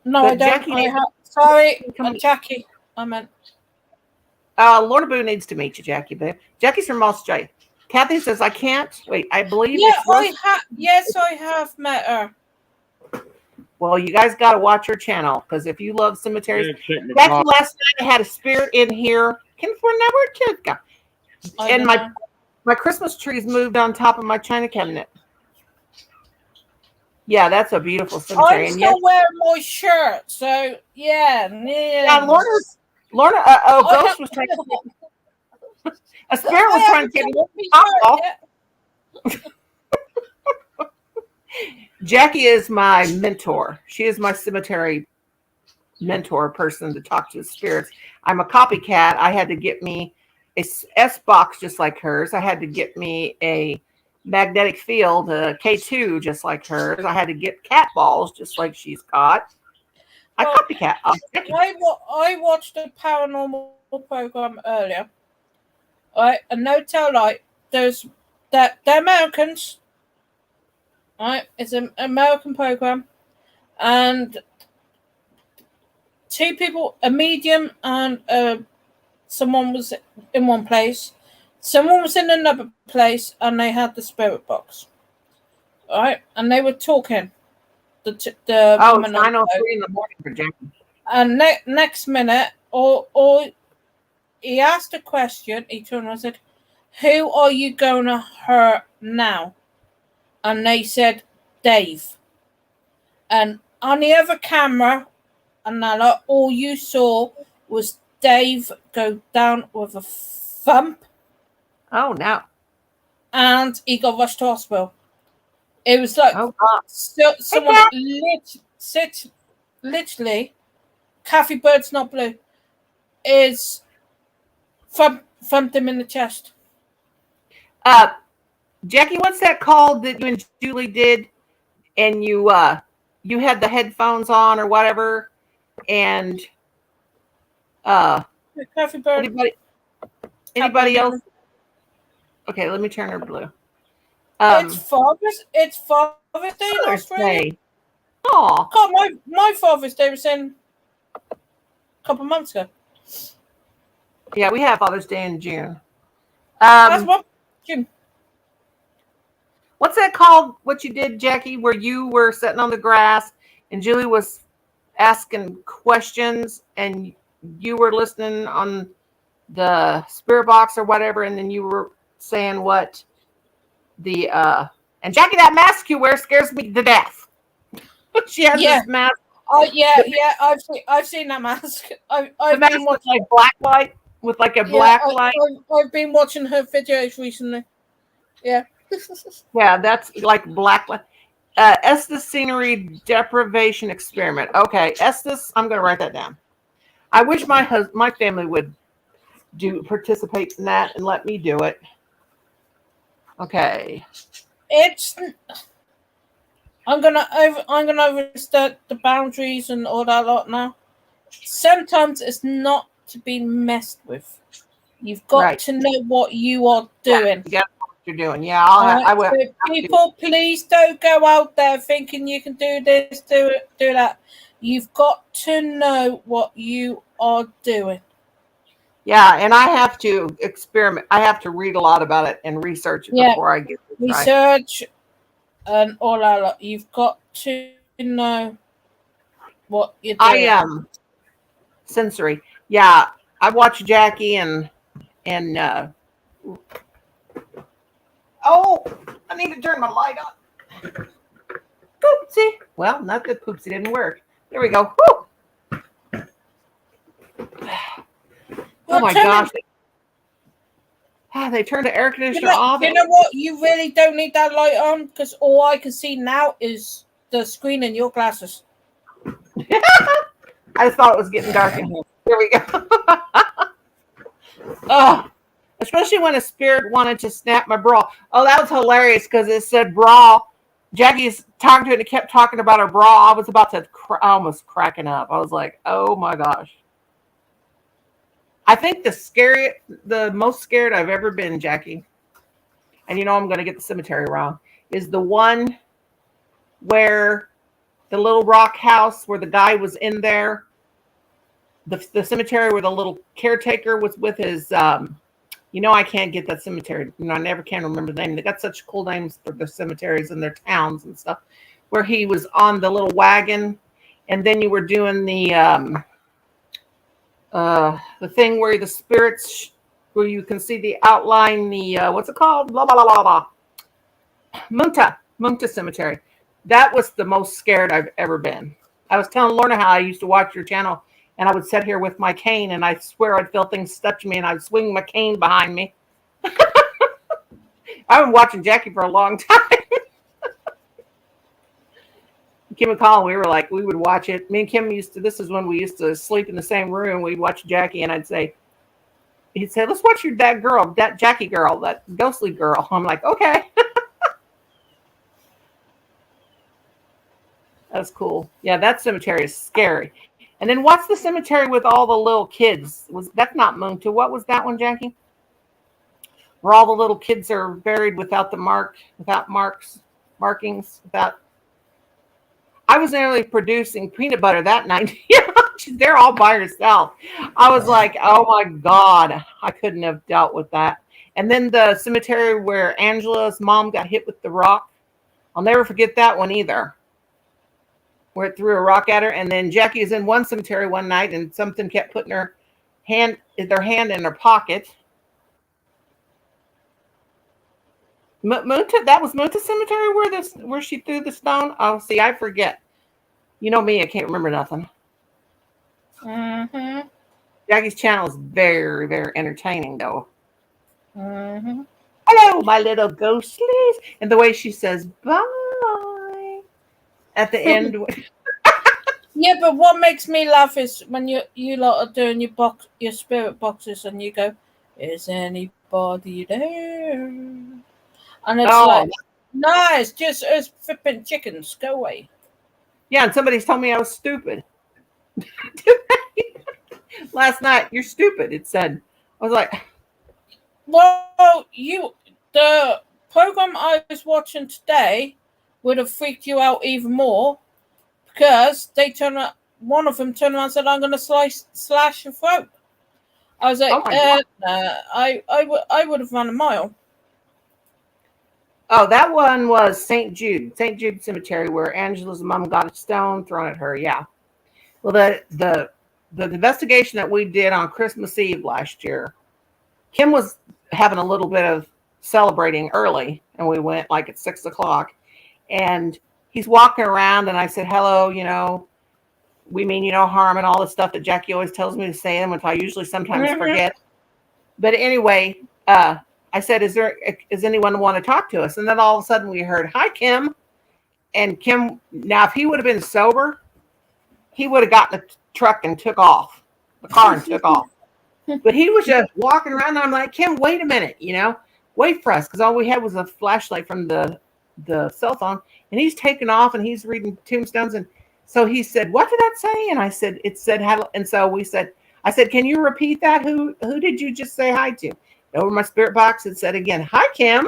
No, But I don't. Jackie I have. Sorry, Jackie. I meant. Lorna Boo needs to meet you, Jackie Boo. Jackie's from Australia. Kathy says, I can't. Wait, I believe Yeah, I have. Yes, I have met her. Well, you guys got to watch her channel because if you love cemeteries, Jackie, last night I had a spirit in here. And my Christmas trees moved on top of my china cabinet. Yeah, that's a beautiful cemetery. I'm still wearing my shirt, so yeah. Lorna, Ghost was trying to. A spirit was trying to take me off. Jackie is my mentor. She is my cemetery mentor person to talk to the spirits. I'm a copycat. I had to get me a S box just like hers. I had to get me a magnetic field, a K2 just like hers. I had to get cat balls just like she's got. I copycat. I watched a paranormal program earlier. Right, and no tell lie, they're Americans. Right, it's an American program, and two people, a medium and someone was in one place, someone was in another place, and they had the spirit box. Right, and they were talking. The 9:03 in the morning for Jackie. And next minute, or he asked a question. He turned and said, "Who are you going to hurt now?" And they said, "Dave." And on the other camera, and all you saw was Dave go down with a thump. Oh no! And he got rushed to hospital. It was like someone literally, Kathy Bird's Not Blue, is thumped him in the chest. Jackie, what's that called that you and Julie did? And you had the headphones on or whatever, and Kathy Bird. Anybody else? Okay, let me turn her blue. It's Father's Day in Australia. Oh, God, my Father's Day was in a couple of months ago. Yeah, we have Father's Day in June. That's what June. What's that called? What you did, Jackie, where you were sitting on the grass and Julie was asking questions and you were listening on the spirit box or whatever, and then you were saying what the and Jackie, that mask you wear scares me to death. She has this mask. Oh yeah, I've seen that mask. I've been watching like black light with like a black light. I've been watching her videos recently. Yeah. Yeah, that's like black light. Estes scenery deprivation experiment. Okay, Estes, I'm going to write that down. I wish my family would participate in that and let me do it. Okay. I'm gonna overstep the boundaries and all that lot now. Sometimes it's not to be messed with. You've got to know what you are doing. Yeah, you got to know what you're doing. Yeah, I will. So people, please don't go out there thinking you can do this, do that. You've got to know what you are doing. Yeah, and I have to experiment. I have to read a lot about it and research it before I get it. Research and all that lot. You've got to know what you're doing. I am sensory. Yeah, I watch Jackie and oh, I need to turn my light on. Poopsie. Well, not that poopsie didn't work. There we go. Woo. Oh my gosh. They turned the air conditioner off. You know what? You really don't need that light on because all I can see now is the screen in your glasses. I just thought it was getting dark in here. Here we go. Oh, especially when a spirit wanted to snap my bra. Oh, that was hilarious because it said bra. Jackie's talking to it and it kept talking about her bra. I was about to almost cracking up. I was like, oh my gosh. I think the most scared I've ever been, Jackie, and you know I'm going to get the cemetery wrong, is the one where the little rock house where the guy was in there, the cemetery where the little caretaker was with his, I can't get that cemetery. I never can remember the name. They got such cool names for the cemeteries in their towns and stuff, where he was on the little wagon, and then you were doing the thing where the spirits, where you can see the outline, the what's it called? Blah blah blah blah. Munta Cemetery. That was the most scared I've ever been. I was telling Lorna how I used to watch your channel, and I would sit here with my cane, and I swear I'd feel things touch me, and I'd swing my cane behind me. I've been watching Jackie for a long time. Kim and Colin, we would watch it. Me and Kim this is when we used to sleep in the same room. We'd watch Jackie, and he'd say, let's watch that Jackie girl, that ghostly girl. I'm like, okay. That's cool. Yeah, that cemetery is scary. And then what's the cemetery with all the little kids? That's not Moonta. What was that one, Jackie? Where all the little kids are buried without markings, I was nearly producing peanut butter that night. She's there all by herself. I was like, oh my God, I couldn't have dealt with that. And then the cemetery where Angela's mom got hit with the rock. I'll never forget that one either. Where it threw a rock at her. And then Jackie was in one cemetery one night and something kept putting their hand in her pocket. That was Munta Cemetery where she threw the stone. Oh, see, I forget. You know me, I can't remember nothing. Mm-hmm. Jackie's channel is very, very entertaining, though. Mm-hmm. Hello, my little ghostlies, and the way she says bye at the end. Yeah, but what makes me laugh is when you lot are doing your spirit boxes, and you go, "Is anybody there?" And it's like, no, it's just us flipping chickens. Go away. Yeah, and somebody's told me I was stupid. Last night, you're stupid, it said. I was like, well, the program I was watching today would have freaked you out even more because one of them turned around and said, I'm going to slash your throat. I was like, I would have run a mile. Oh, that one was St. Jude Cemetery, where Angela's mom got a stone thrown at her. Yeah. Well, the investigation that we did on Christmas Eve last year, Kim was having a little bit of celebrating early, and we went like at 6:00, and he's walking around, and I said, hello, we mean you no harm, and all the stuff that Jackie always tells me to say, which I usually sometimes forget. But anyway, I said, is anyone want to talk to us? And then all of a sudden we heard, hi, Kim. And Kim, now if he would have been sober, he would have gotten the truck and took off, the car and took off. But he was just walking around, and I'm like, Kim, wait a minute, wait for us. Because all we had was a flashlight from the cell phone. And he's taking off, and he's reading tombstones. And so he said, what did that say? And I said, it said, hello. And so I said, can you repeat that? Who did you just say hi to? Over my spirit box, it said again, hi, Kim.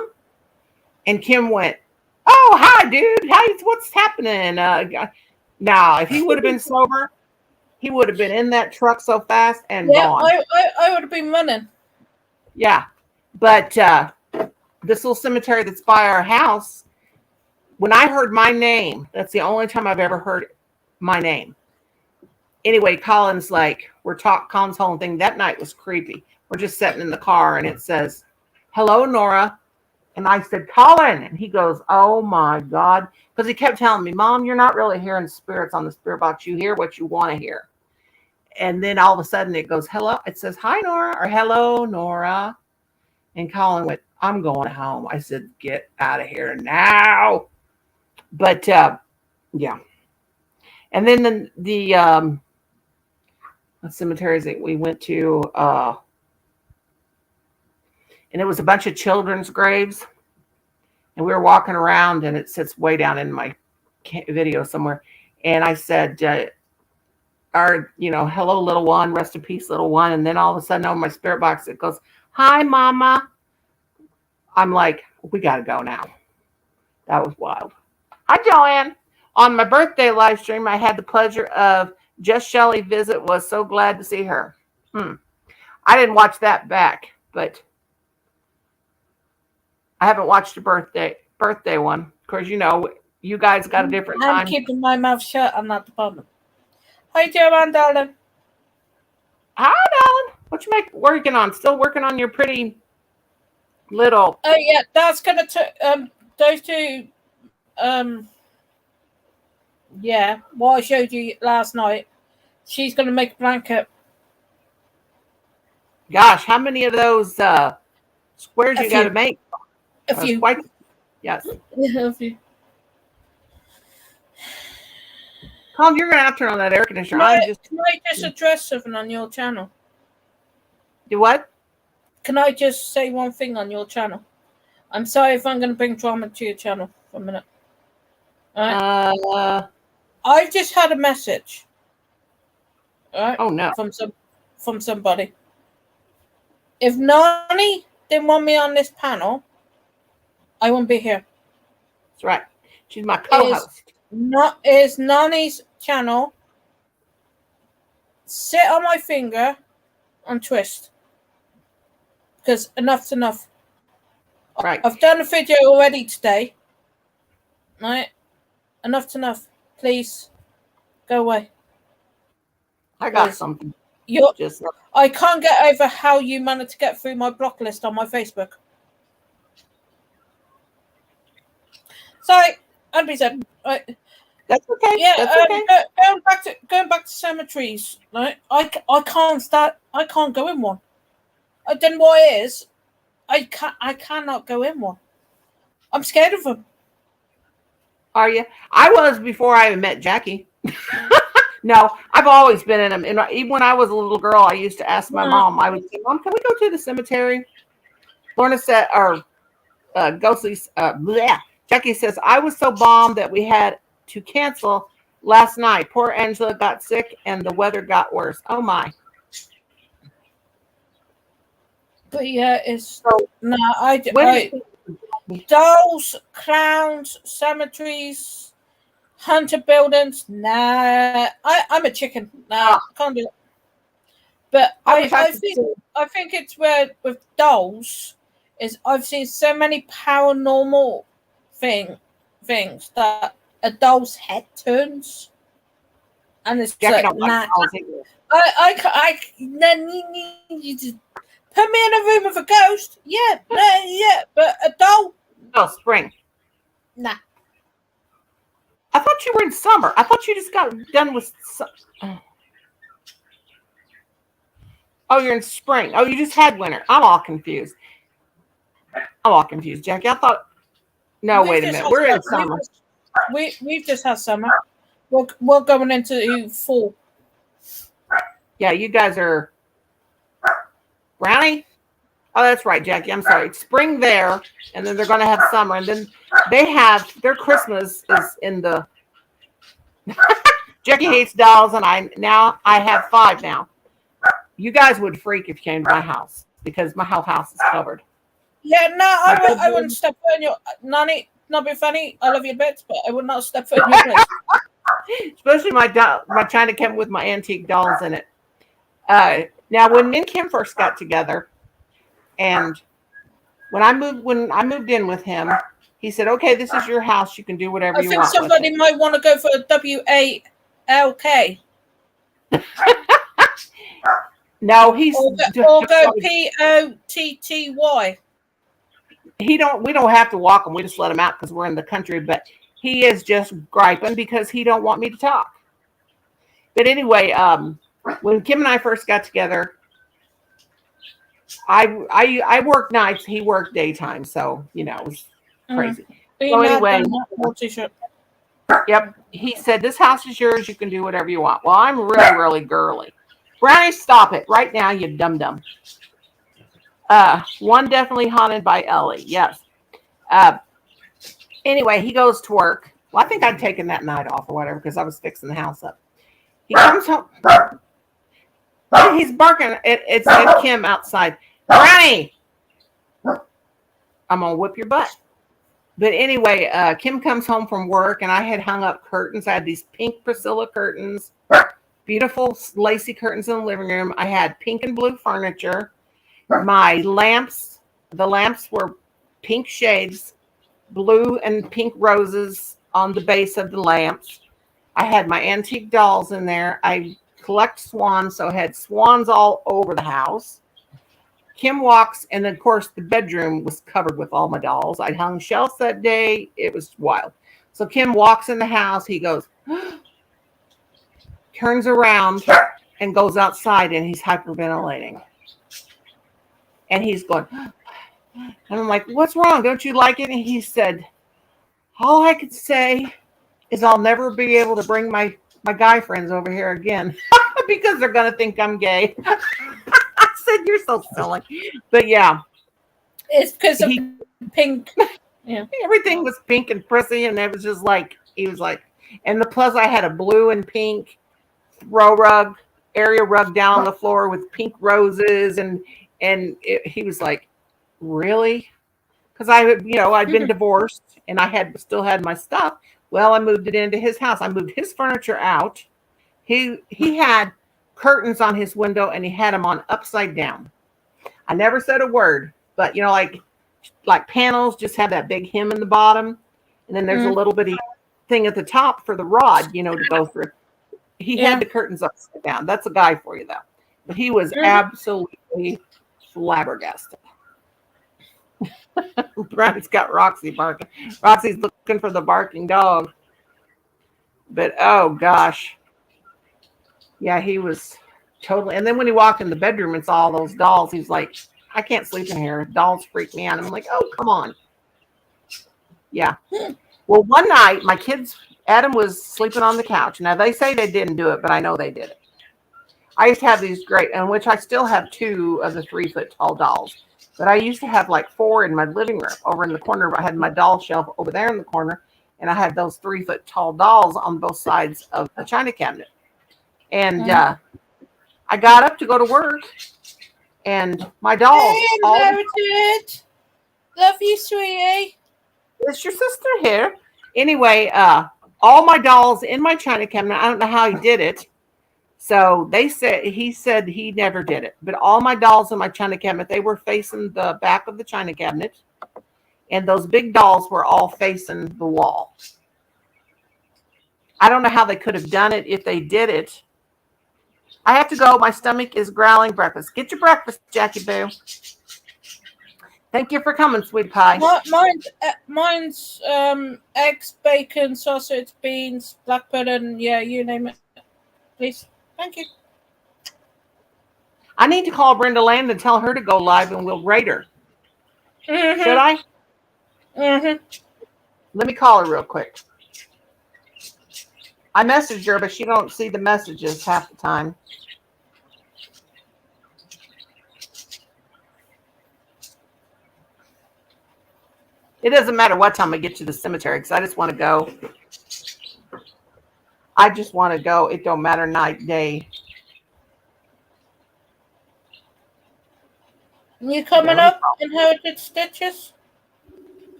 And Kim went, oh, hi, dude. Hi, what's happening? Now, if he would have been sober, he would have been in that truck so fast and gone. I would have been running. Yeah. But this little cemetery that's by our house, when I heard my name, that's the only time I've ever heard my name. Anyway, Colin's whole thing that night was creepy. We're just sitting in the car, and it says, hello, Nora. And I said, Colin. And he goes, oh, my God. Because he kept telling me, Mom, you're not really hearing spirits on the spirit box. You hear what you want to hear. And then all of a sudden it goes, hello. It says, hi, Nora, or hello, Nora. And Colin went, I'm going home. I said, get out of here now. But yeah. And then the cemeteries that we went to, and it was a bunch of children's graves. And we were walking around, and it sits way down in my video somewhere. And I said, hello, little one, rest in peace, little one. And then all of a sudden on my spirit box, it goes, hi, Mama. I'm like, we got to go now. That was wild. Hi, Joanne. On my birthday live stream, I had the pleasure of Just Shelley visit. Was so glad to see her. I didn't watch that back, but I haven't watched the birthday one. Of course, you guys got a different time. I'm keeping my mouth shut. I'm not the problem. Hi, Joanne, darling. Hi, darling. What you working on? Still working on your pretty little. Oh yeah, that's gonna those two. Yeah, what I showed you last night. She's gonna make a blanket. Gosh, how many of those squares you got to make? A few. Yes. Yeah, a few. Tom, you're gonna have to turn on that air conditioner. Can I just address something on your channel? Do what? Can I just say one thing on your channel? I'm sorry if I'm going to bring drama to your channel for a minute. Right? I've just had a message. Right? Oh no! From somebody. If Nani didn't want me on this panel, I wouldn't be here. That's right. She's my co-host. Is Nani's channel. Sit on my finger and twist. Because enough's enough. Right. I've done a video already today. Right? Enough's enough. Please. Go away. I got something. I can't get over how you managed to get through my block list on my Facebook. Sorry, I'd said. Right. That's okay. Yeah, that's okay. Going back to cemeteries. Right, I can't go in one. Then what it is, I cannot go in one. I'm scared of them. Are you? I was before I even met Jackie. No, I've always been in them. And even when I was a little girl, I used to ask my mom. I would say, "Mom, can we go to the cemetery?" Lorna said, or Ghostly, Jackie says, I was so bummed that we had to cancel last night. Poor Angela got sick and the weather got worse. Oh my. But yeah, it's dolls, clowns, cemeteries, haunted buildings. Nah, I'm a chicken. Nah, can't do it. But I think it's where with dolls is I've seen so many paranormal things that a doll's head turns, and it's like, nah. You just put me in a room with a ghost. Yeah, but a doll. No, spring. Nah. I thought you were in summer. I thought you just got done with. Oh, you're in spring. Oh, you just had winter. I'm all confused. Jackie. I thought. No, wait a minute. We're in summer. We've just had summer. We're going into fall. Yeah, you guys are. Brownie? Oh, that's right, Jackie. I'm sorry. It's spring there, and then they're going to have summer, and then they have their Christmas is in the. Jackie hates dolls, and I have 5 now. You guys would freak if you came to my house because my whole house is covered. Yeah, no, I wouldn't step foot in your Nani. Not be funny. I love you bits, but I would not step foot in your place. Especially my China cabinet with my antique dolls in it. Now, when me and Kim first got together, and when I moved in with him, he said, "Okay, this is your house. You can do whatever you want." I think somebody might want to go for a WALK. No, he's or go POTTY. We don't have to walk him. We just let him out because we're in the country. But he is just griping because he don't want me to talk. But anyway, when Kim and I first got together, I worked nights, he worked daytime, so it was crazy. So anyway, yep, he said, "This house is yours. You can do whatever you want." Well, I'm really, really girly. Brownie, stop it right now, you dum dum. One definitely haunted by Ellie. Yes. Uh, anyway, he goes to work. Well, I think I'd taken that night off or whatever because I was fixing the house up. He comes home. He's barking. It's Kim outside. Brownie, I'm gonna whip your butt. But anyway, Kim comes home from work, and I had hung up curtains. I had these pink Priscilla curtains, beautiful lacy curtains in the living room. I had pink and blue furniture. My lamps, the lamps were pink shades, blue and pink roses on the base of the lamps. I had my antique dolls in there. I collect swans, so I had swans all over the house. Kim walks, and then, of course, the bedroom was covered with all my dolls. I hung shelves that day. It was wild. So Kim walks in the house. He goes, turns around, and goes outside, and he's hyperventilating. And he's going, and I'm like, "What's wrong? Don't you like it?" And he said, "All I could say is I'll never be able to bring my guy friends over here again because they're going to think I'm gay." I said, "You're so silly." But yeah. It's because of pink. Yeah. Everything was pink and prissy, and it was just like, he was like, and the plus I had a blue and pink throw rug, area rug down on the floor with pink roses, and he was like, "Really?" Because I'd been divorced, and I still had my stuff. Well, I moved it into his house. I moved his furniture out. He had curtains on his window, and he had them on upside down. I never said a word, but like panels just have that big hem in the bottom, and then there's a little bitty thing at the top for the rod, to go through. He had the curtains upside down. That's a guy for you, though. But he was absolutely flabbergasted. Brownie's got Roxy barking. Roxy's looking for the barking dog. But oh gosh. Yeah, he was totally. And then when he walked in the bedroom and saw all those dolls, he's like, "I can't sleep in here. Dolls freak me out." I'm like, "Oh, come on." Yeah. Well, one night, my kids, Adam was sleeping on the couch. Now, they say they didn't do it, but I know they did it. I used to have these great, in which I still have 2 of the 3-foot tall dolls. But I used to have like 4 in my living room. Over in the corner, I had my doll shelf over there in the corner, and I had those 3-foot tall dolls on both sides of the china cabinet. And I got up to go to work, and my dolls. Hey, love you, sweetie. It's your sister here. Anyway, all my dolls in my china cabinet. I don't know how he did it. So he said he never did it. But all my dolls in my china cabinet, they were facing the back of the china cabinet. And those big dolls were all facing the wall. I don't know how they could have done it if they did it. I have to go. My stomach is growling breakfast. Get your breakfast, Jackie Boo. Thank you for coming, sweet pie. Mine's eggs, bacon, sausage, beans, black pudding. Yeah, you name it. Please. Thank you. I need to call Brenda Land and tell her to go live, and we'll rate her. Should I? Let me call her real quick. I messaged her, but she don't see the messages half the time. It doesn't matter what time I get to the cemetery because I just want to go. It don't matter night, day. You coming up, Inherited Stitches?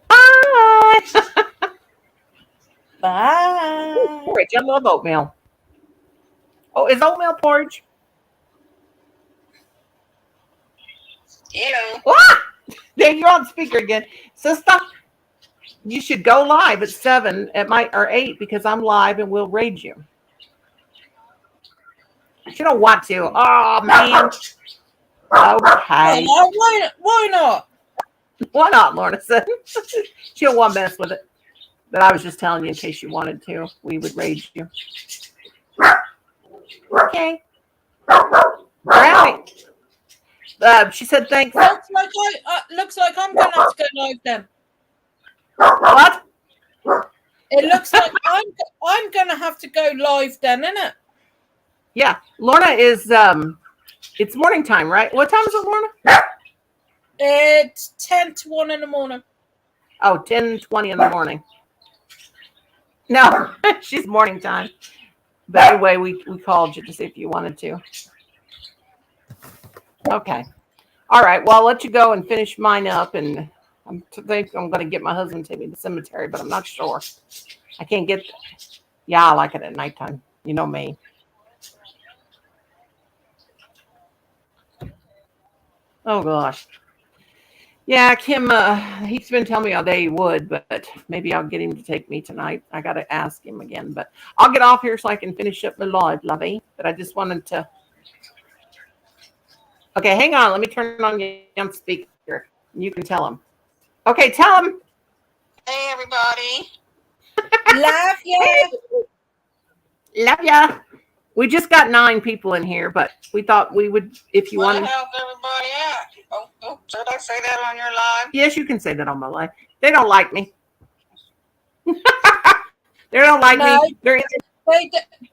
Bye. Bye. Porridge. I love oatmeal. Oh, is oatmeal porridge? Ew. Ah! There, you're on speaker again. Sister, you should go live at 7 or 8 because I'm live and we'll raid you. She don't want to. Oh, man. Okay. Why not? Why not, Lorna said. She don't want to mess with it. But I was just telling you in case you wanted to. We would raid you. Okay. Brownie. She said thanks. Looks like I'm gonna have to go live then. What? It looks like I'm gonna have to go live then, isn't it? Yeah. Lorna is it's morning time, right? What time is it, Lorna? It's 10 to 1 in the morning. Oh, 10:20 in the morning. No, she's morning time. But anyway, we called you to see if you wanted to. Okay. All right. Well, I'll let you go and finish mine up. And I think I'm going to get my husband to take me to the cemetery, but I'm not sure. I can't get. Yeah, I like it at nighttime. You know me. Oh, gosh. Yeah, Kim, he's been telling me all day he would, but maybe I'll get him to take me tonight. I got to ask him again, but I'll get off here so I can finish up my live, lovey. But I just wanted to. Okay, hang on. Let me turn on you on speaker. You can tell him. Okay, tell him. Hey, everybody. Love you. Love ya. We just got 9 people in here, but we thought we would, if you Where wanted. the hell's everybody at? Oh, should I say that on your live? Yes, you can say that on my live. They don't like me. They don't like me.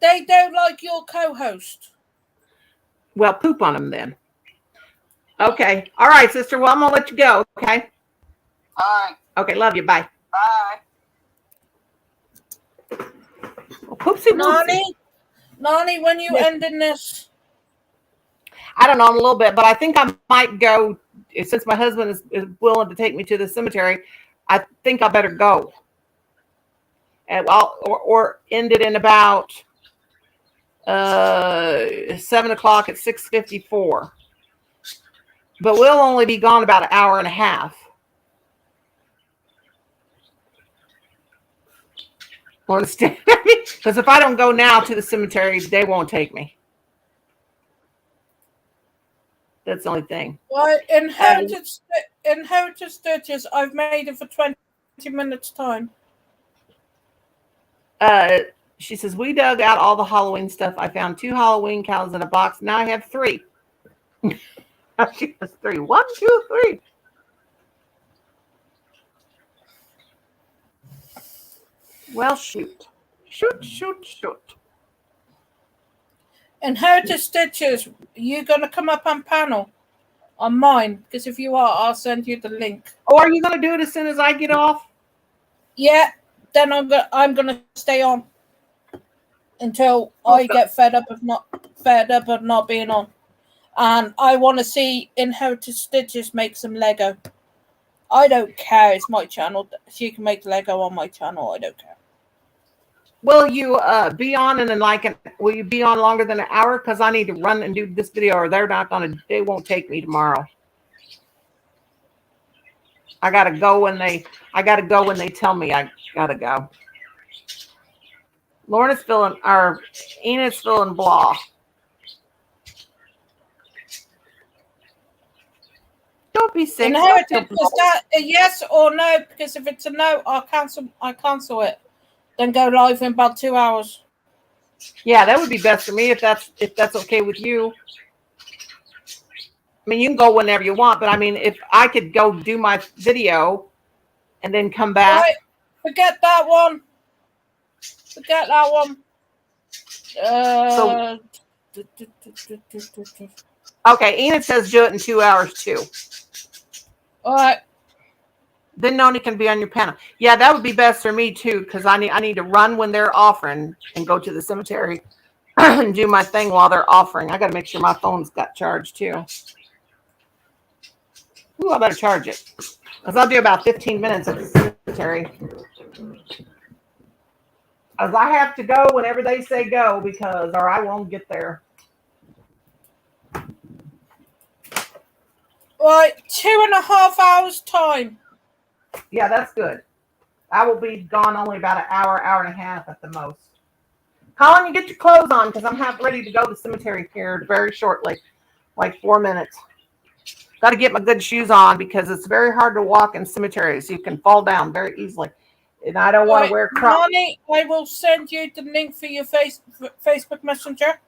They don't like your co-host. Well, poop on them then. Okay. All right, sister. Well, I'm going to let you go, okay? All right. Okay, love you. Bye. Bye. Well, poopsie Nani, when you ending this? I don't know, in a little bit, but I think I might go, since my husband is willing to take me to the cemetery, I think I better go. And or end it in about 7 o'clock at 6:54. But we'll only be gone about an hour and a half. Understand? Because if I don't go now to the cemetery, they won't take me. That's the only thing. Well, inherited stitches. I've made it for 20 minutes time. She says, we dug out all the Halloween stuff. I found 2 Halloween cows in a box. Now I have 3. She has 3. 1, 2, 3. Well, shoot. Inherited stitches. You gonna come up on panel on mine? Because if you are, I'll send you the link. Or are you gonna do it as soon as I get off? Yeah. Then I'm gonna stay on until I get fed up of not being on. And I want to see Inherited Stitches make some Lego. I don't care. It's my channel. She can make Lego on my channel. I don't care. Will you be on will you be on longer than an hour? Because I need to run and do this video, or they won't take me tomorrow. I gotta go when they tell me I gotta go. Enid's feeling blah. Don't be sick. Inherited, is that a yes or no? Because if it's a no, I cancel it. Then go live in about 2 hours. Yeah, that would be best for me if that's okay with you. I mean, you can go whenever you want, but I mean, if I could go do my video and then come back. Right. Forget that one. Okay, Enid says do it in 2 hours too. All right. Then Noni can be on your panel. Yeah, that would be best for me too, because I need to run when they're offering and go to the cemetery and do my thing while they're offering. I got to make sure my phone's got charged too. Ooh, I better charge it, because I'll do about 15 minutes at the cemetery. Because I have to go whenever they say go, or I won't get there. Right, 2.5 hours time. Yeah, that's good. I will be gone only about an hour, hour and a half at the most. Colin, you get your clothes on, because I'm half ready to go to the cemetery here very shortly, like 4 minutes. Got to get my good shoes on, because it's very hard to walk in cemeteries. You can fall down very easily. And I don't want to wear Crocs. Nani, I will send you the link for your Facebook Messenger.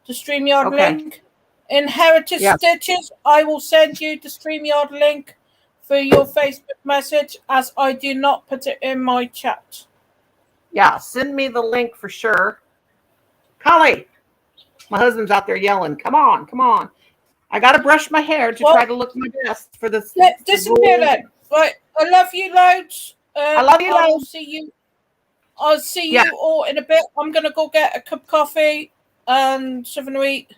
the StreamYard Okay. link. Inherited Yes. Stitches, I will send you the StreamYard link for your Facebook message, as I do not put it in my chat. Yeah, send me the link for sure. Collie, my husband's out there yelling, come on, come on. I got to brush my hair to try to look my best for this. Disappear then. Right, I love you loads. I love you I will loads. see you. I'll see you all in a bit. I'm going to go get a cup of coffee and something to eat,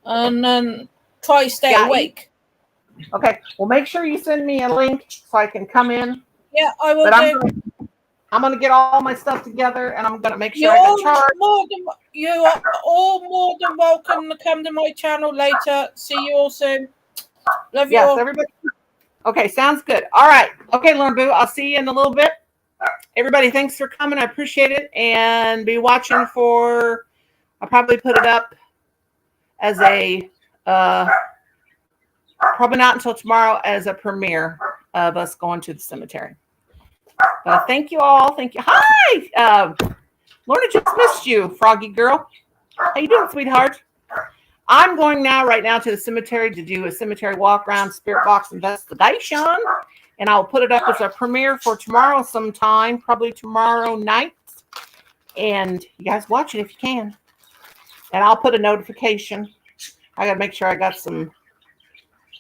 and then try to stay awake. Okay, well, make sure you send me a link so I can come in. Yeah, I will I'm going to get all my stuff together, and I'm going to make sure you I got charged. You are all more than welcome to come to my channel later. See you all soon. Love you all. Everybody. Okay, sounds good. All right. Okay, Lauren Boo, I'll see you in a little bit. Everybody, thanks for coming. I appreciate it. And be watching for, I'll probably put it up as a, probably not until tomorrow, as a premiere of us going to the cemetery. Thank you all. Thank you. Hi. Lorna just missed you, Froggy girl. How you doing, sweetheart? I'm going right now to the cemetery to do a cemetery walk around spirit box investigation. And I'll put it up as a premiere for tomorrow sometime, probably tomorrow night. And you guys watch it if you can. And I'll put a notification. I got to make sure I got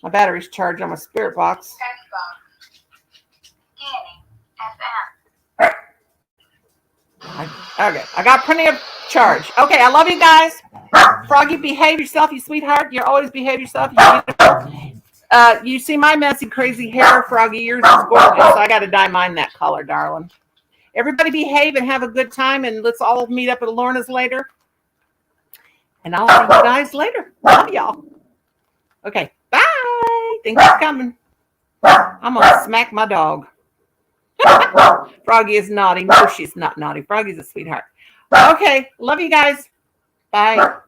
my batteries charged on my spirit box. Okay, I got plenty of charge. Okay, I love you guys. Froggy, behave yourself, you sweetheart. You always behave yourself. You see my messy, crazy hair, Froggy. Yours is gorgeous. I got to dye mine that color, darling. Everybody behave and have a good time, and let's all meet up at Lorna's later. And I'll see you guys later. Love y'all. Okay, bye. Thanks for coming. I'm going to smack my dog. Froggy is naughty. No, she's not naughty. Froggy's a sweetheart. Okay, love you guys. Bye.